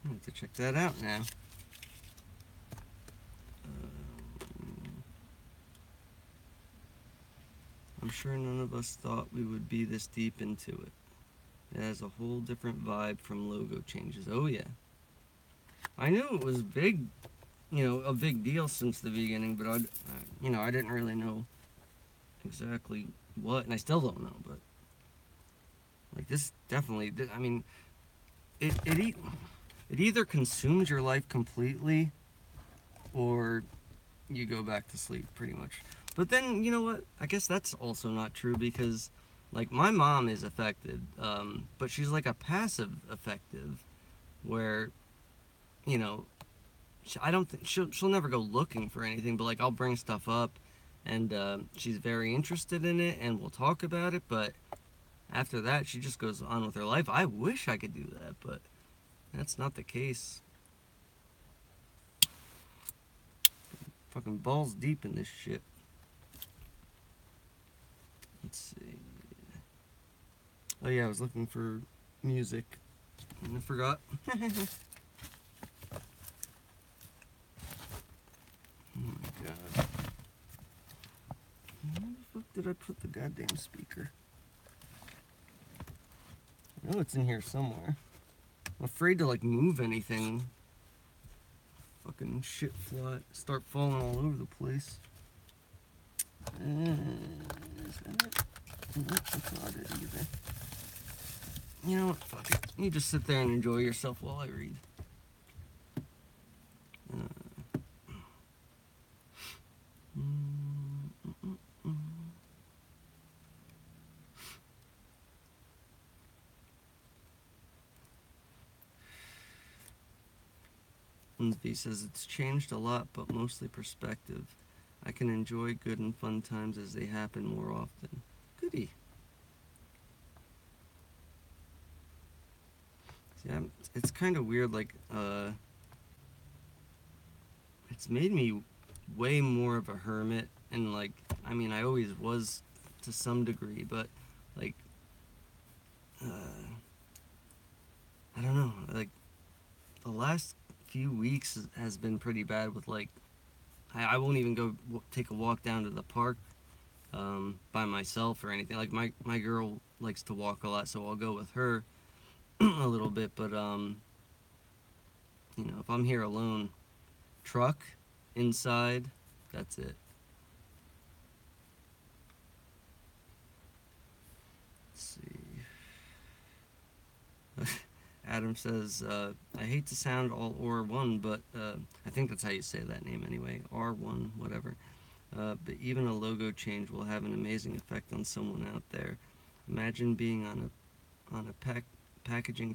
I have to check that out now. I'm sure none of us thought we would be this deep into it. It has a whole different vibe from logo changes. Oh yeah. I knew it was big, you know, a big deal since the beginning, but you know, I didn't really know exactly what, and I still don't know, but like this definitely, I mean, it either consumes your life completely or you go back to sleep pretty much. But then, you know what? I guess that's also not true, because like my mom is affected, but she's like a passive affective where, you know, I don't think she'll never go looking for anything, but like I'll bring stuff up, and she's very interested in it, and we'll talk about it. But after that, she just goes on with her life. I wish I could do that, but that's not the case. Fucking balls deep in this shit. Let's see. Oh yeah, I was looking for music, and I forgot. Oh my god. Where the fuck did I put the goddamn speaker? I know it's in here somewhere. I'm afraid to like move anything. Fucking shit start falling all over the place. Is that it? Nope, that's not it either. You know what? Fuck it. You just sit there and enjoy yourself while I read. Lindsay says it's changed a lot, but mostly perspective. I can enjoy good and fun times as they happen more often. Goody. Yeah, it's kind of weird, like, it's made me way more of a hermit, and, like, I mean, I always was to some degree, but, like, I don't know, like, the last few weeks has been pretty bad with, like, I won't even go take a walk down to the park by myself or anything. Like, my girl likes to walk a lot, so I'll go with her a little bit, but if I'm here alone, truck, inside, that's it. Let's see. Adam says, I hate to sound all or one, but I think that's how you say that name anyway. R1, whatever. But even a logo change will have an amazing effect on someone out there. Imagine being on a packaging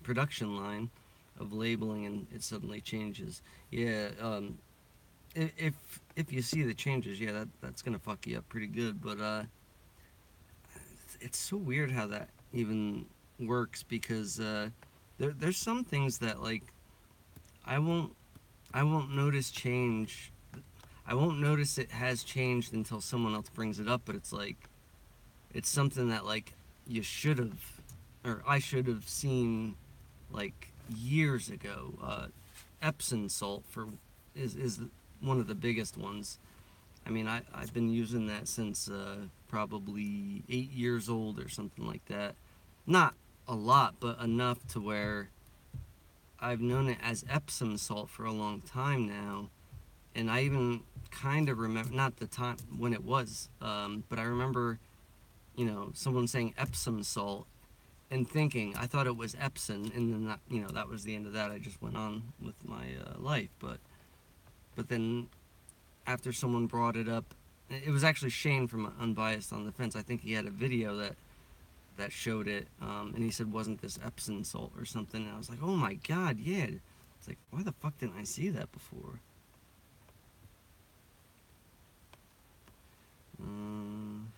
production line of labeling and it suddenly changes. Yeah, if if you see the changes, yeah, that's gonna fuck you up pretty good. But it's so weird how that even works because there's some things that like I won't I won't notice change. I won't notice it has changed until someone else brings it up. But it's like it's something that like you should have or I should have seen like years ago. Epsom salt is one of the biggest ones. I mean, I've been using that since probably 8 years old or something like that. Not a lot, but enough to where I've known it as Epsom salt for a long time now. And I even kind of remember, not the time when it was, but I remember, someone saying Epsom salt and thinking, I thought it was Epsom, and then that was the end of that. I just went on with my life. But then after someone brought it up, it was actually Shane from Unbiased on the Fence. I think he had a video that showed it, and he said, wasn't this Epsom salt or something? And I was like, oh my god, yeah. It's like, why the fuck didn't I see that before? Um,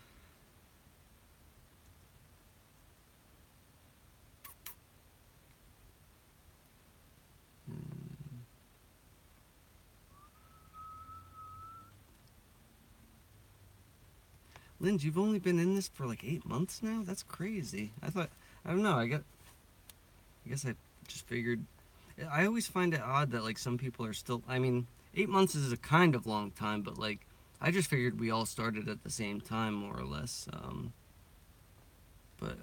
Linz, you've only been in this for like 8 months now? That's crazy. I don't know, I guess I just figured, I always find it odd that like some people are still, I mean, 8 months is a kind of long time, but like, I just figured we all started at the same time, more or less. But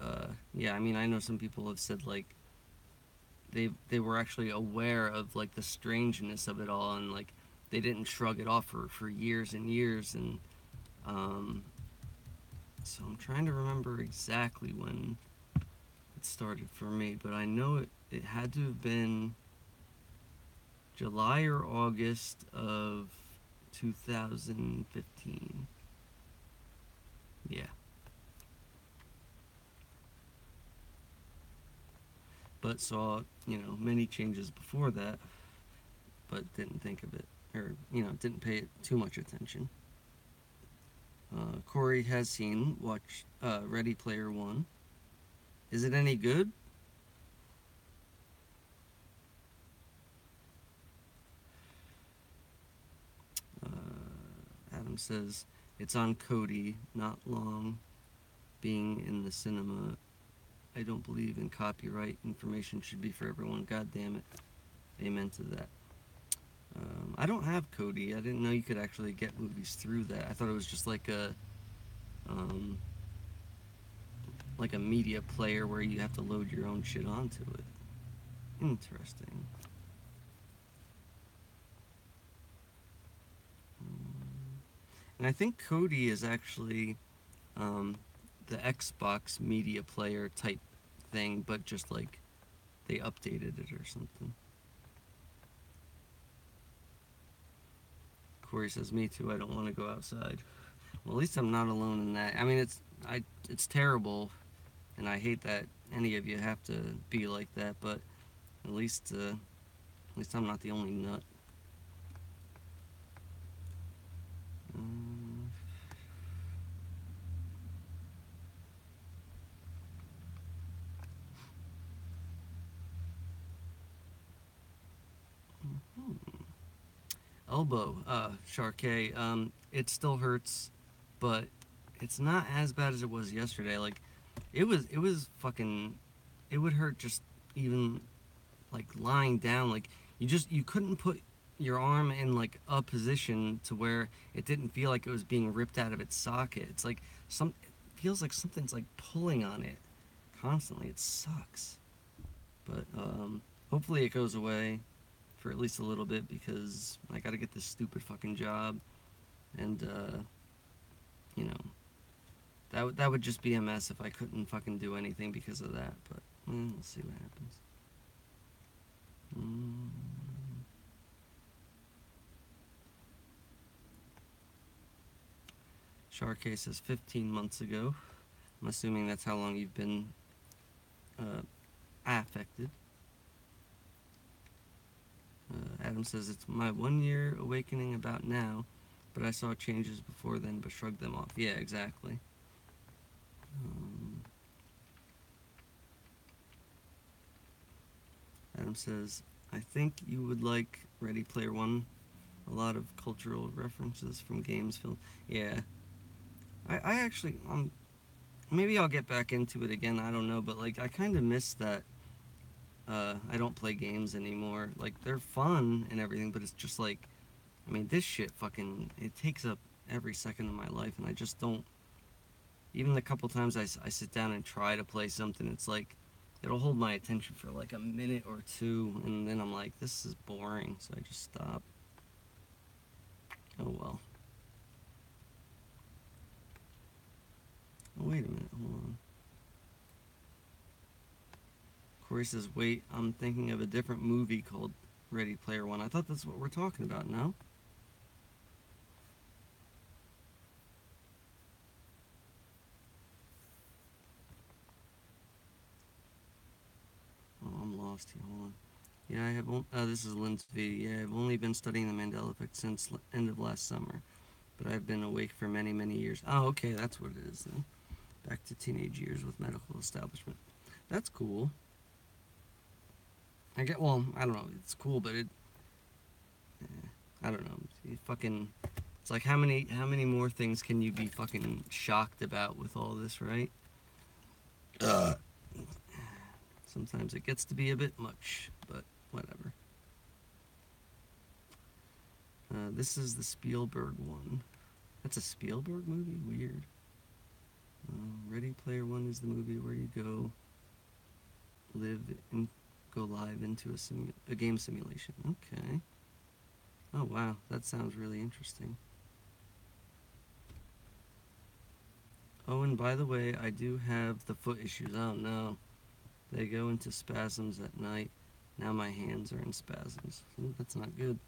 yeah, I mean, I know some people have said like they were actually aware of like the strangeness of it all, and like they didn't shrug it off for years and years, and um, so I'm trying to remember exactly when it started for me, but I know it had to have been July or August of 2015. Yeah. But saw, many changes before that, but didn't think of it, or, didn't pay it too much attention. Korrie has watched Ready Player One. Is it any good? Adam says, it's on Cody, not long being in the cinema. I don't believe in copyright. Information should be for everyone. God damn it. Amen to that. I don't have Cody. I didn't know you could actually get movies through that. I thought it was just um, like a media player where you have to load your own shit onto it. Interesting. And I think Cody is actually the Xbox media player type thing, but just like they updated it or something. Korrie says, "Me too. I don't want to go outside." Well, at least I'm not alone in that. I mean, it's terrible, and I hate that any of you have to be like that. But at least I'm not the only nut. Um, Elbow, Sharkey. It still hurts, but it's not as bad as it was yesterday. Like, it was fucking. It would hurt just even like lying down. Like you couldn't put your arm in like a position to where it didn't feel like it was being ripped out of its socket. It's like it feels like something's like pulling on it constantly. It sucks, but hopefully it goes away. for at least a little bit because I gotta get this stupid fucking job, and you know, that would just be a mess if I couldn't fucking do anything because of that. But we'll see what happens. Sharkay says 15 months ago. I'm assuming that's how long you've been affected. Adam says it's my 1 year awakening about now, but I saw changes before then but shrugged them off. Yeah, exactly. Adam says, I think you would like Ready Player One. A lot of cultural references from games, film. Yeah. I actually, maybe I'll get back into it again, I don't know, but like, I kind of miss that. I don't play games anymore. Like, they're fun and everything, but it's just like, I mean, this shit fucking, it takes up every second of my life, and I just don't, even the couple times I sit down and try to play something, it's like, it'll hold my attention for like a minute or two, and then I'm like, this is boring, so I just stop. Oh well. Oh, wait a minute, hold on. Korrie says, wait, I'm thinking of a different movie called Ready Player One. I thought that's what we're talking about, no? Oh, I'm lost here, hold on. Yeah, I have, this is Lynn's V. Yeah, I've only been studying the Mandela Effect since end of last summer, but I've been awake for many, many years. Oh, okay, that's what it is then. Back to teenage years with medical establishment. That's cool. Well, I don't know, it's cool, but I don't know. It's like how many more things can you be fucking shocked about with all this, right? Sometimes it gets to be a bit much, but whatever. This is the Spielberg one. That's a Spielberg movie? Weird. Ready Player One is the movie where you go live into a game simulation. Okay. Oh wow, that sounds really interesting. Oh, and by the way, I do have the foot issues. Oh no. They go into spasms at night. Now my hands are in spasms. Ooh, that's not good.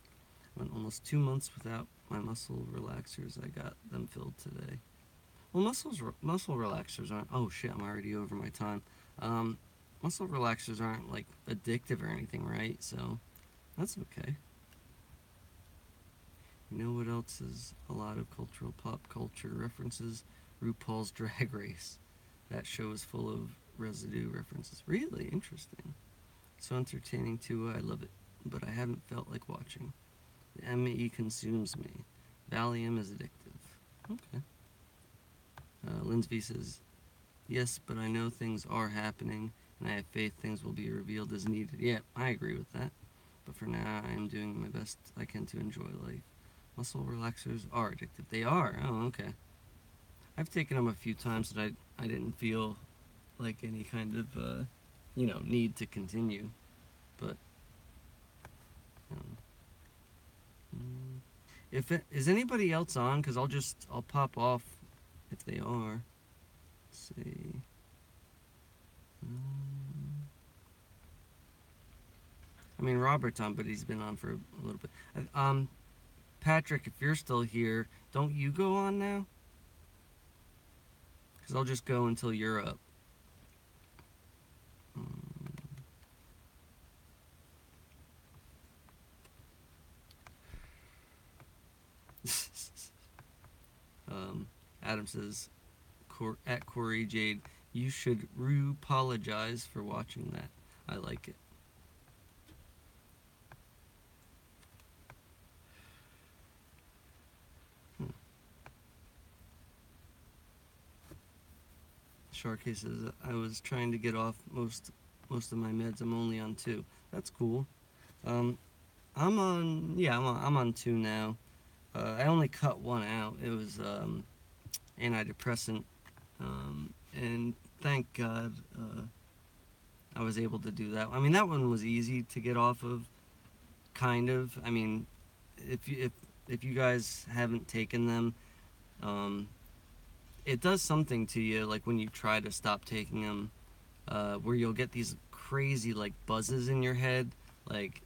Went almost 2 months without my muscle relaxers. I got them filled today. Well, muscle relaxers aren't. Oh shit, I'm already over my time. Muscle relaxers aren't like addictive or anything, right? So that's okay. You know what else is a lot of cultural pop culture references? RuPaul's Drag Race. That show is full of residue references. Really interesting. So entertaining too. I love it, but I haven't felt like watching. The ME consumes me. Valium is addictive. Okay. Lindsay says, yes, but I know things are happening, and I have faith things will be revealed as needed. Yeah, I agree with that. But for now, I am doing my best I can to enjoy life. Muscle relaxers are addictive. They are? Oh, okay. I've taken them a few times and I didn't feel like any kind of, need to continue. But, is anybody else on? Because I'll pop off if they are. Let's see. I mean, Robert's on, but he's been on for a little bit. Patrick, if you're still here, don't you go on now? Because I'll just go until you're up. Adam says, at Korrie Jade, you should apologize for watching that. I like it. Sharkay says, I was trying to get off most of my meds. I'm only on 2. That's cool. I'm on 2 now. I only cut 1 out. It was antidepressant, and thank God I was able to do that. I mean, that one was easy to get off of kind of. I mean, if you guys haven't taken them, um, it does something to you, like when you try to stop taking them, where you'll get these crazy like buzzes in your head, like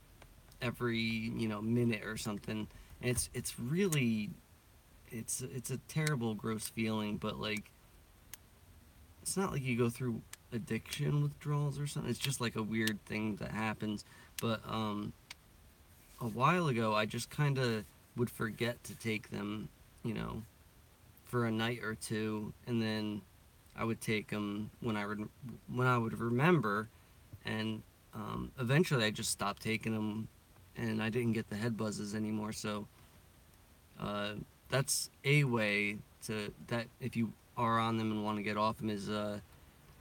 every minute or something. And it's really it's a terrible, gross feeling, but like it's not like you go through addiction withdrawals or something. It's just like a weird thing that happens. But a while ago, I just kind of would forget to take them, you know, for a night or two, and then I would take them when I would remember, and eventually I just stopped taking them, and I didn't get the head buzzes anymore. So uh, that's a way to that if you are on them and want to get off them is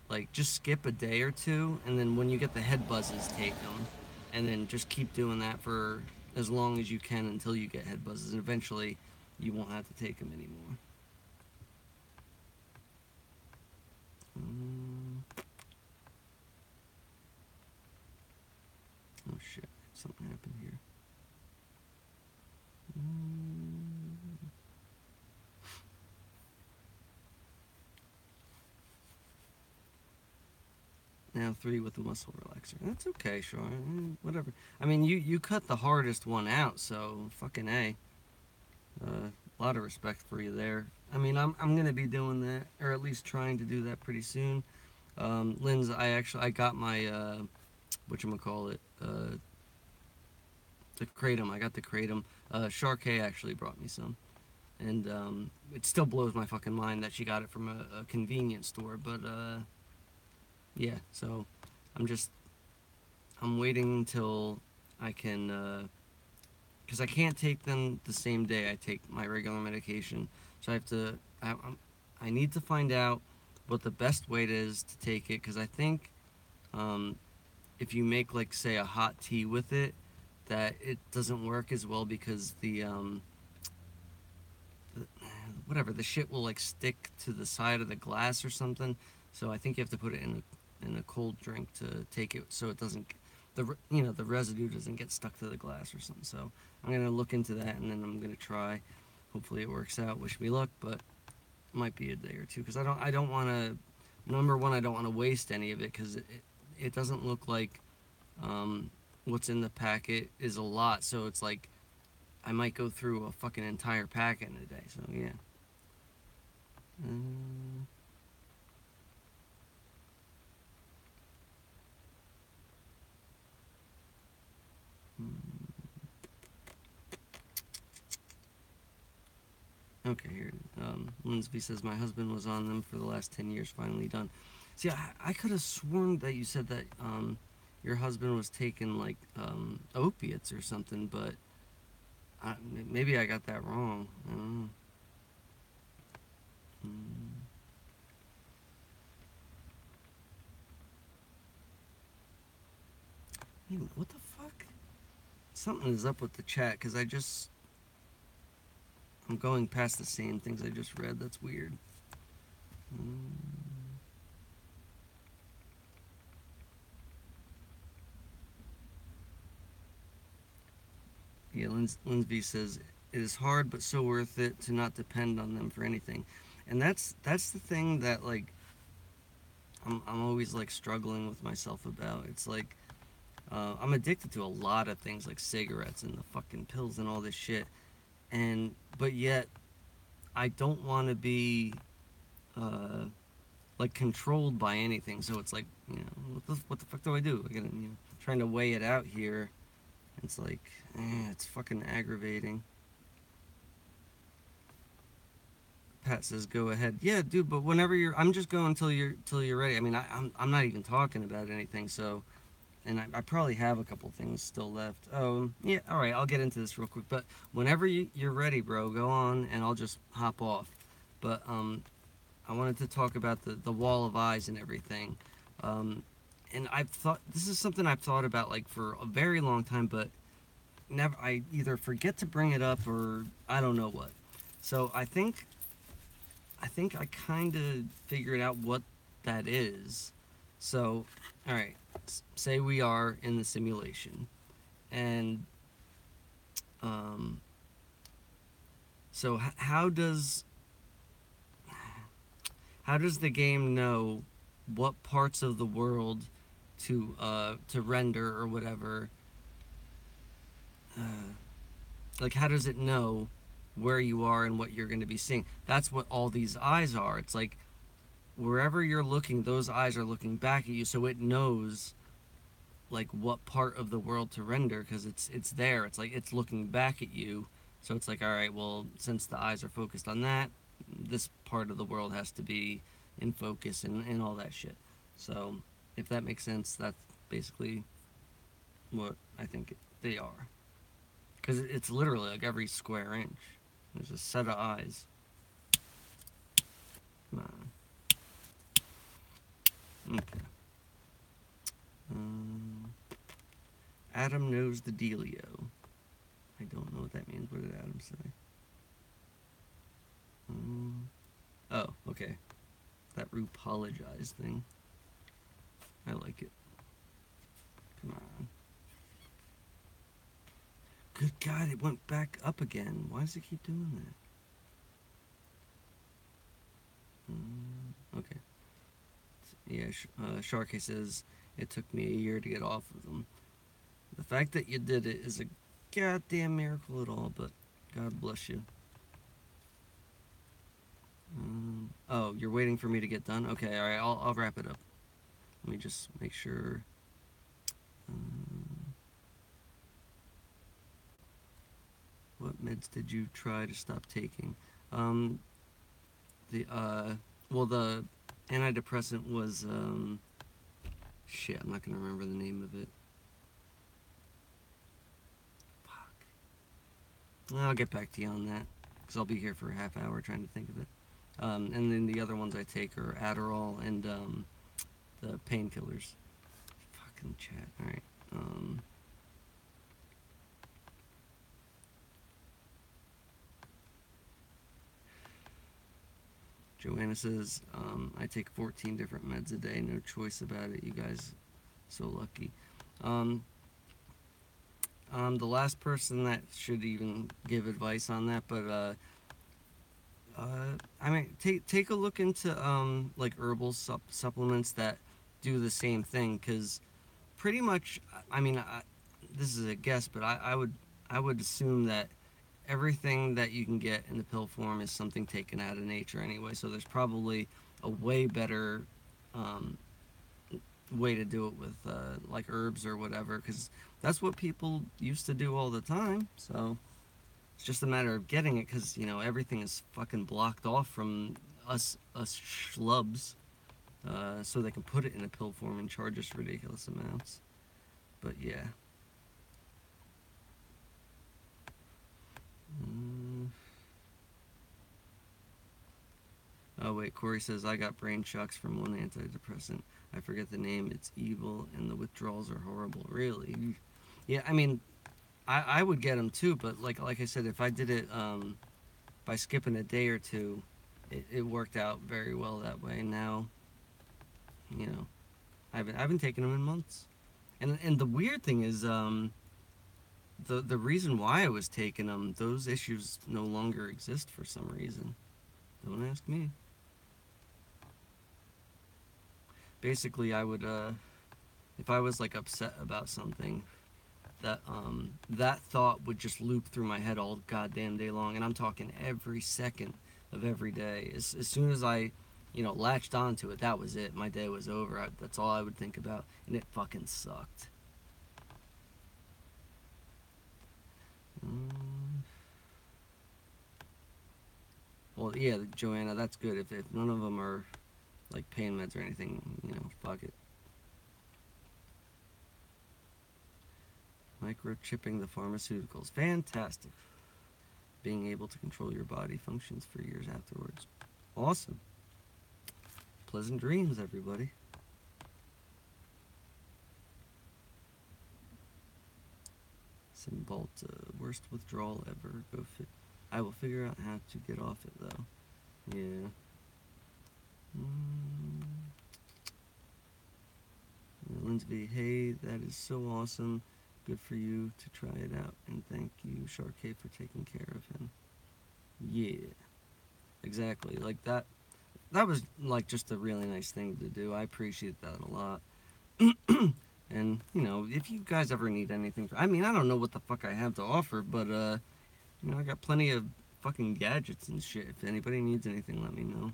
like just skip a day or two, and then when you get the head buzzes, take them, and then just keep doing that for as long as you can until you get head buzzes, and eventually you won't have to take them anymore. Um, oh shit, something happened here. Now 3 with the muscle relaxer. That's okay, Sean. Whatever. I mean, you cut the hardest one out, so fucking A. A lot of respect for you there. I mean, I'm gonna be doing that, or at least trying to do that pretty soon. Lynn's, I got my whatchamacallit, the kratom. I got the kratom. Sharkay actually brought me some, and it still blows my fucking mind that she got it from a convenience store. But yeah, so I'm just I'm waiting until I can, because I can't take them the same day I take my regular medication. So I have to I need to find out what the best way is to take it, because I think um, if you make like say a hot tea with it, that it doesn't work as well because the whatever the shit will like stick to the side of the glass or something. So I think you have to put it in a cold drink to take it, so it doesn't the residue doesn't get stuck to the glass or something. So I'm gonna look into that, and then I'm gonna try. Hopefully it works out. Wish me luck, but it might be a day or two because I don't want to. Number one, I don't want to waste any of it because it doesn't look like what's in the packet is a lot. So it's like I might go through a fucking entire packet in a day. So yeah. Okay, here. Lindsay says, my husband was on them for the last 10 years, finally done. See, I could have sworn that you said that your husband was taking, like, opiates or something, but maybe I got that wrong. I don't know. Hey, what the fuck? Something is up with the chat, because I'm going past the same things I just read. That's weird. Yeah, Lindsay says, it is hard but so worth it to not depend on them for anything. And that's the thing that, like, I'm always, like, struggling with myself about. It's like, I'm addicted to a lot of things, like cigarettes and the fucking pills and all this shit. But yet, I don't want to be like controlled by anything. So it's like, what the fuck do I do? I gotta, trying to weigh it out here. It's like, it's fucking aggravating. Pat says, go ahead. Yeah, dude, but whenever I'm just going till you're ready. I mean, I'm not even talking about anything. So, and I probably have a couple things still left. Oh, yeah, all right, I'll get into this real quick. But whenever you're ready, bro, go on, and I'll just hop off. But I wanted to talk about the wall of eyes and everything. And I've thought, this is something I've thought about like for a very long time, but never, I either forget to bring it up or I don't know what. So I think I kind of figured out what that is. So, all right, say we are in the simulation, and Um, so how does the game know what parts of the world to render or whatever? Uh, like, how does it know where you are and what you're going to be seeing? That's what all these eyes are. It's like wherever you're looking, those eyes are looking back at you, so it knows like what part of the world to render because it's there. It's like it's looking back at you, so it's like, all right, well, since the eyes are focused on that, this part of the world has to be in focus and all that shit. So if that makes sense, that's basically what I think they are. Because it's literally like every square inch. There's a set of eyes. Come on. Okay. Um, Adam knows the dealio. I don't know what that means. What did Adam say? Oh, okay. That apologize thing. I like it. Come on. Good God, it went back up again. Why does it keep doing that? Okay. Yeah, Sharky says, it took me a year to get off of them. The fact that you did it is a goddamn miracle at all, but God bless you. Oh, you're waiting for me to get done? Okay, alright, I'll wrap it up. Let me just make sure. What meds did you try to stop taking? Um, the, the antidepressant was, shit, I'm not gonna remember the name of it. Fuck. I'll get back to you on that, because I'll be here for a half hour trying to think of it. And then the other ones I take are Adderall and, the painkillers. Fucking chat, alright. Joanna says, I take 14 different meds a day, no choice about it. You guys, so lucky. The last person that should even give advice on that, but I mean, take a look into like herbal supplements that do the same thing, because pretty much, I mean, this is a guess, but I would assume that everything that you can get in the pill form is something taken out of nature anyway. So there's probably a way better um, way to do it with like herbs or whatever, because that's what people used to do all the time. So it's just a matter of getting it, because everything is fucking blocked off from us schlubs, so they can put it in a pill form and charge us ridiculous amounts. But yeah. Oh wait, Korrie says I got brain shocks from one antidepressant. I forget the name. It's evil, and the withdrawals are horrible. Really? Yeah, I mean, I would get them too, but like I said, if I did it by skipping a day or two, it worked out very well that way. Now, you know, I haven't taken them in months, and the weird thing is the reason why I was taking them, those issues no longer exist for some reason. Don't ask me. Basically, I would if I was like upset about something, that thought would just loop through my head all goddamn day long, and I'm talking every second of every day. As soon as I, latched onto it, that was it. My day was over. That's all I would think about, and it fucking sucked. Well, yeah, Joanna, that's good. If none of them are like pain meds or anything, fuck it. Microchipping the pharmaceuticals. Fantastic. Being able to control your body functions for years afterwards. Awesome. Pleasant dreams, everybody. Cymbalta. Worst withdrawal ever. I will figure out how to get off it, though. Yeah. Lindsay, hey, that is so awesome. good for you to try it out. And thank you, Sharkey, for taking care of him. Yeah, exactly. Like that. That was like just a really nice thing to do. I appreciate that a lot. And you know, if you guys ever need anything, I mean, I don't know what the fuck I have to offer, but you know, I got plenty of fucking gadgets and shit. If anybody needs anything, let me know.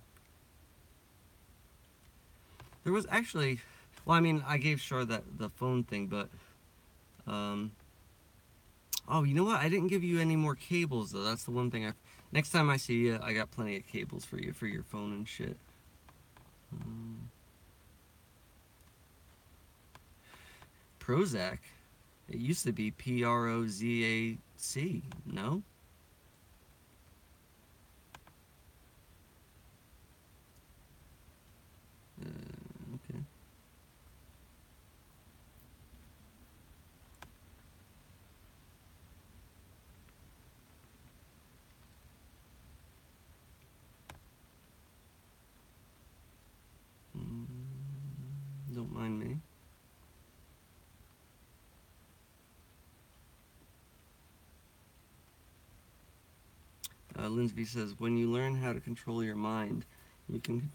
There was actually, well, I mean, I gave Char that the phone thing, but um, oh, you know what? I didn't give you any more cables though. That's the one thing I. Next time I see you, I got plenty of cables for you for your phone and shit. Um, Prozac. It used to be Prozac. No. Okay. Don't mind me. Linsby says, when you learn how to control your mind, you can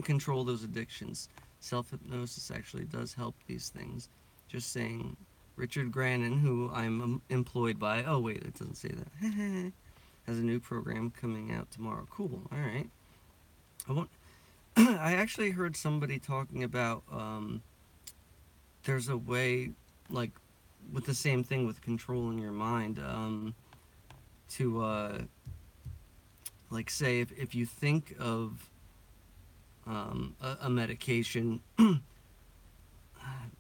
control those addictions. Self hypnosis actually does help these things. Just saying, Richard Grannon, who I'm employed by, oh wait, it doesn't say that, has a new program coming out tomorrow. Cool, alright. I want. I actually heard somebody talking about there's a way, like, with the same thing with controlling your mind, to like say if you think of a medication,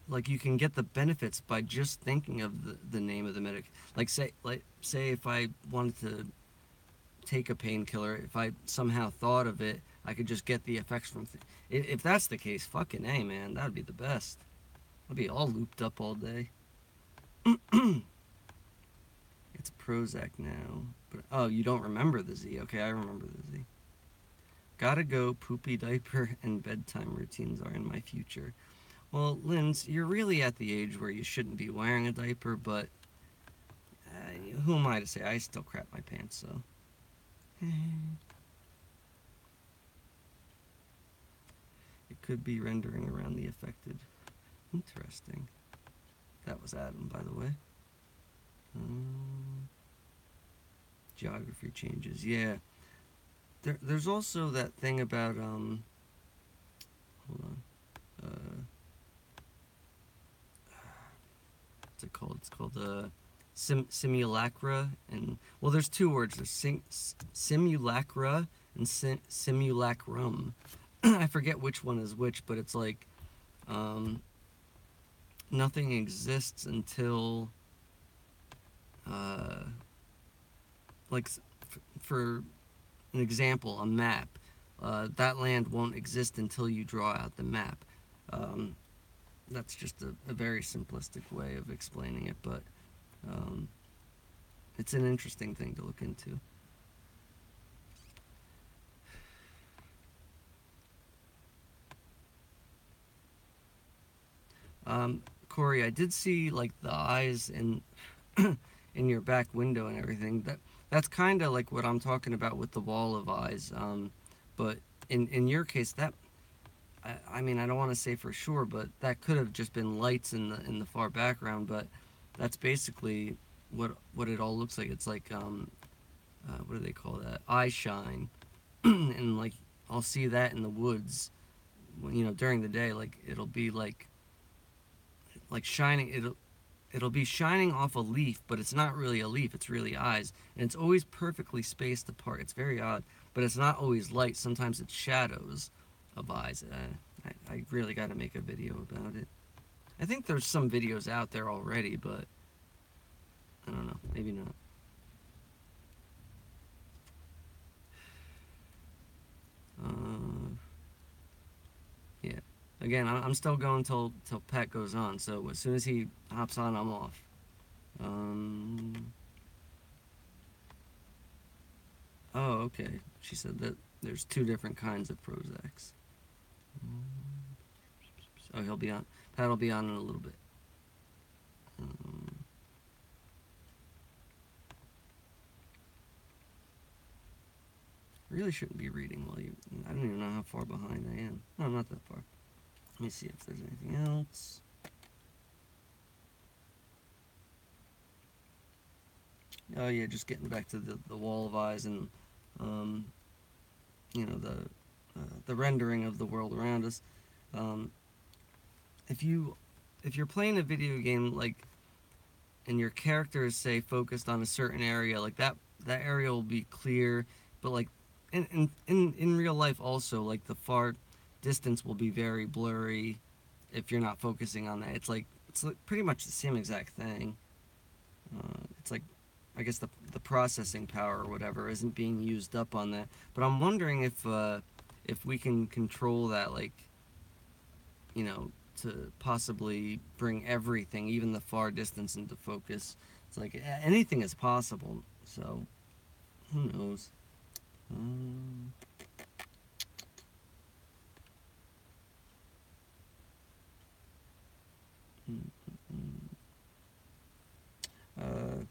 like you can get the benefits by just thinking of the name of the medic. Like say if I wanted to take a painkiller, if I somehow thought of it, I could just get the effects from. If that's the case, fucking A, man, that'd be the best. I'd be all looped up all day. It's Prozac now. But oh, you don't remember the Z? Okay, I remember the Z. Gotta go. Poopy diaper and bedtime routines are in my future. Well, Linz, you're really at the age where you shouldn't be wearing a diaper, but who am I to say? I still crap my pants, so. It could be rendering around the affected. Interesting. That was Adam, by the way. Geography changes. Yeah. There's also that thing about, hold on. What's it called? It's called, simulacra. And, well, there's two words. There's simulacra and simulacrum. I forget which one is which, but it's like, nothing exists until, like, for an example, a map. That land won't exist until you draw out the map. That's just a very simplistic way of explaining it, but it's an interesting thing to look into. Korrie, I did see like the eyes in in your back window and everything. That's kind of like what I'm talking about with the wall of eyes. But in your case, that I mean, I don't want to say for sure, but that could have just been lights in the far background. But that's basically what it all looks like. It's like what do they call that? Eye shine, and like I'll see that in the woods, you know, during the day. Like it'll be like shining. It'll be shining off a leaf, but it's not really a leaf. It's really eyes, and it's always perfectly spaced apart. It's very odd, but it's not always light. Sometimes it's shadows of eyes. I really got to make a video about it. I think there's some videos out there already, but I don't know. Maybe not. Yeah. Again, I'm still going till Pat goes on. So as soon as he hops on, I'm off. Um. Oh, okay. She said that there's two different kinds of Prozacs. Oh, he'll be on. Pat'll be on in a little bit. Um, Really shouldn't be reading while you... I don't even know how far behind I am. No, I'm not that far. Let me see if there's anything else. Oh yeah, just getting back to the wall of eyes and, you know, the rendering of the world around us. Um, if you're playing a video game, like, and your character is, say, focused on a certain area, like that area will be clear, but like in real life also, like the far distance will be very blurry if you're not focusing on that. It's like pretty much the same exact thing. It's like, I guess the processing power or whatever isn't being used up on that. But I'm wondering if we can control that, like, you know, to possibly bring everything, even the far distance, into focus. It's like anything is possible. So who knows?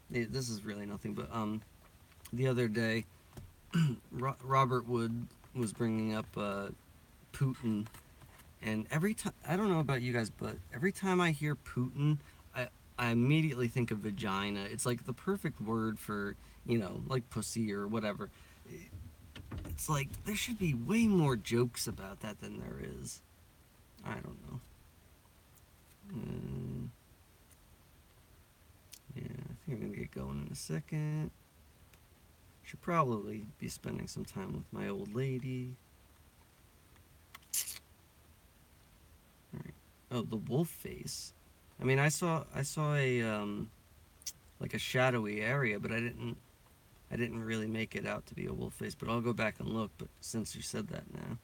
This is really nothing, but the other day, Robert Wood was bringing up Putin, and every time, I don't know about you guys, but every time I hear Putin, I immediately think of vagina. It's like the perfect word for, you know, like pussy or whatever. It's like there should be way more jokes about that than there is. I don't know. Yeah, I think I'm gonna get going in a second. Should probably be spending some time with my old lady. Alright. Oh, the wolf face. I mean, I saw a like a shadowy area, but I didn't really make it out to be a wolf face. But I'll go back and look. But since you said that now,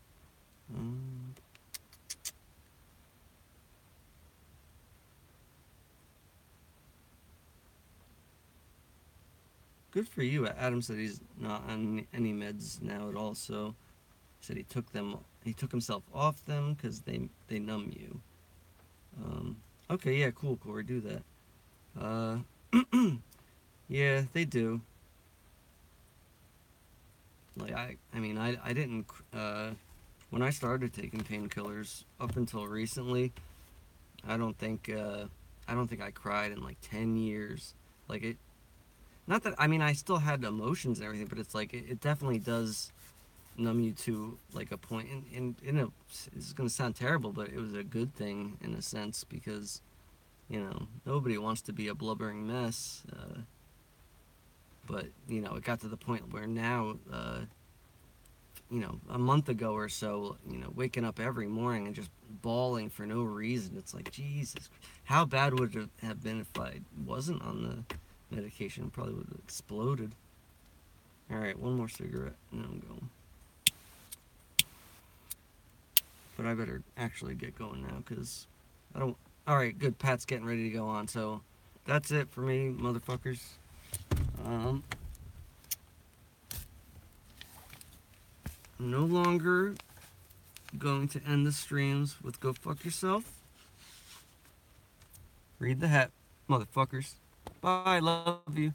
good for you. Adam said he's not on any meds now at all. So he said he took himself off them because they numb you. Okay, yeah, cool, Korrie, do that. Yeah, they do. Like, I mean, I didn't, when I started taking painkillers up until recently, I don't think, I cried in like 10 years. Like, not that, I mean, I still had emotions and everything, but it's like, it definitely does numb you to like a point. And it's gonna sound terrible, but it was a good thing in a sense, because, you know, nobody wants to be a blubbering mess. But, you know, it got to the point where now, you know, a month ago or so, you know, waking up every morning and just bawling for no reason. It's like, Jesus, how bad would it have been if I wasn't on the medication? Probably would have exploded. All right, one more cigarette and then I'm going. But I better actually get going now, because I don't... Alright, good. Pat's getting ready to go on. So, that's it for me, motherfuckers. I'm no longer going to end the streams with go fuck yourself. Read the hat, motherfuckers. Bye, love you.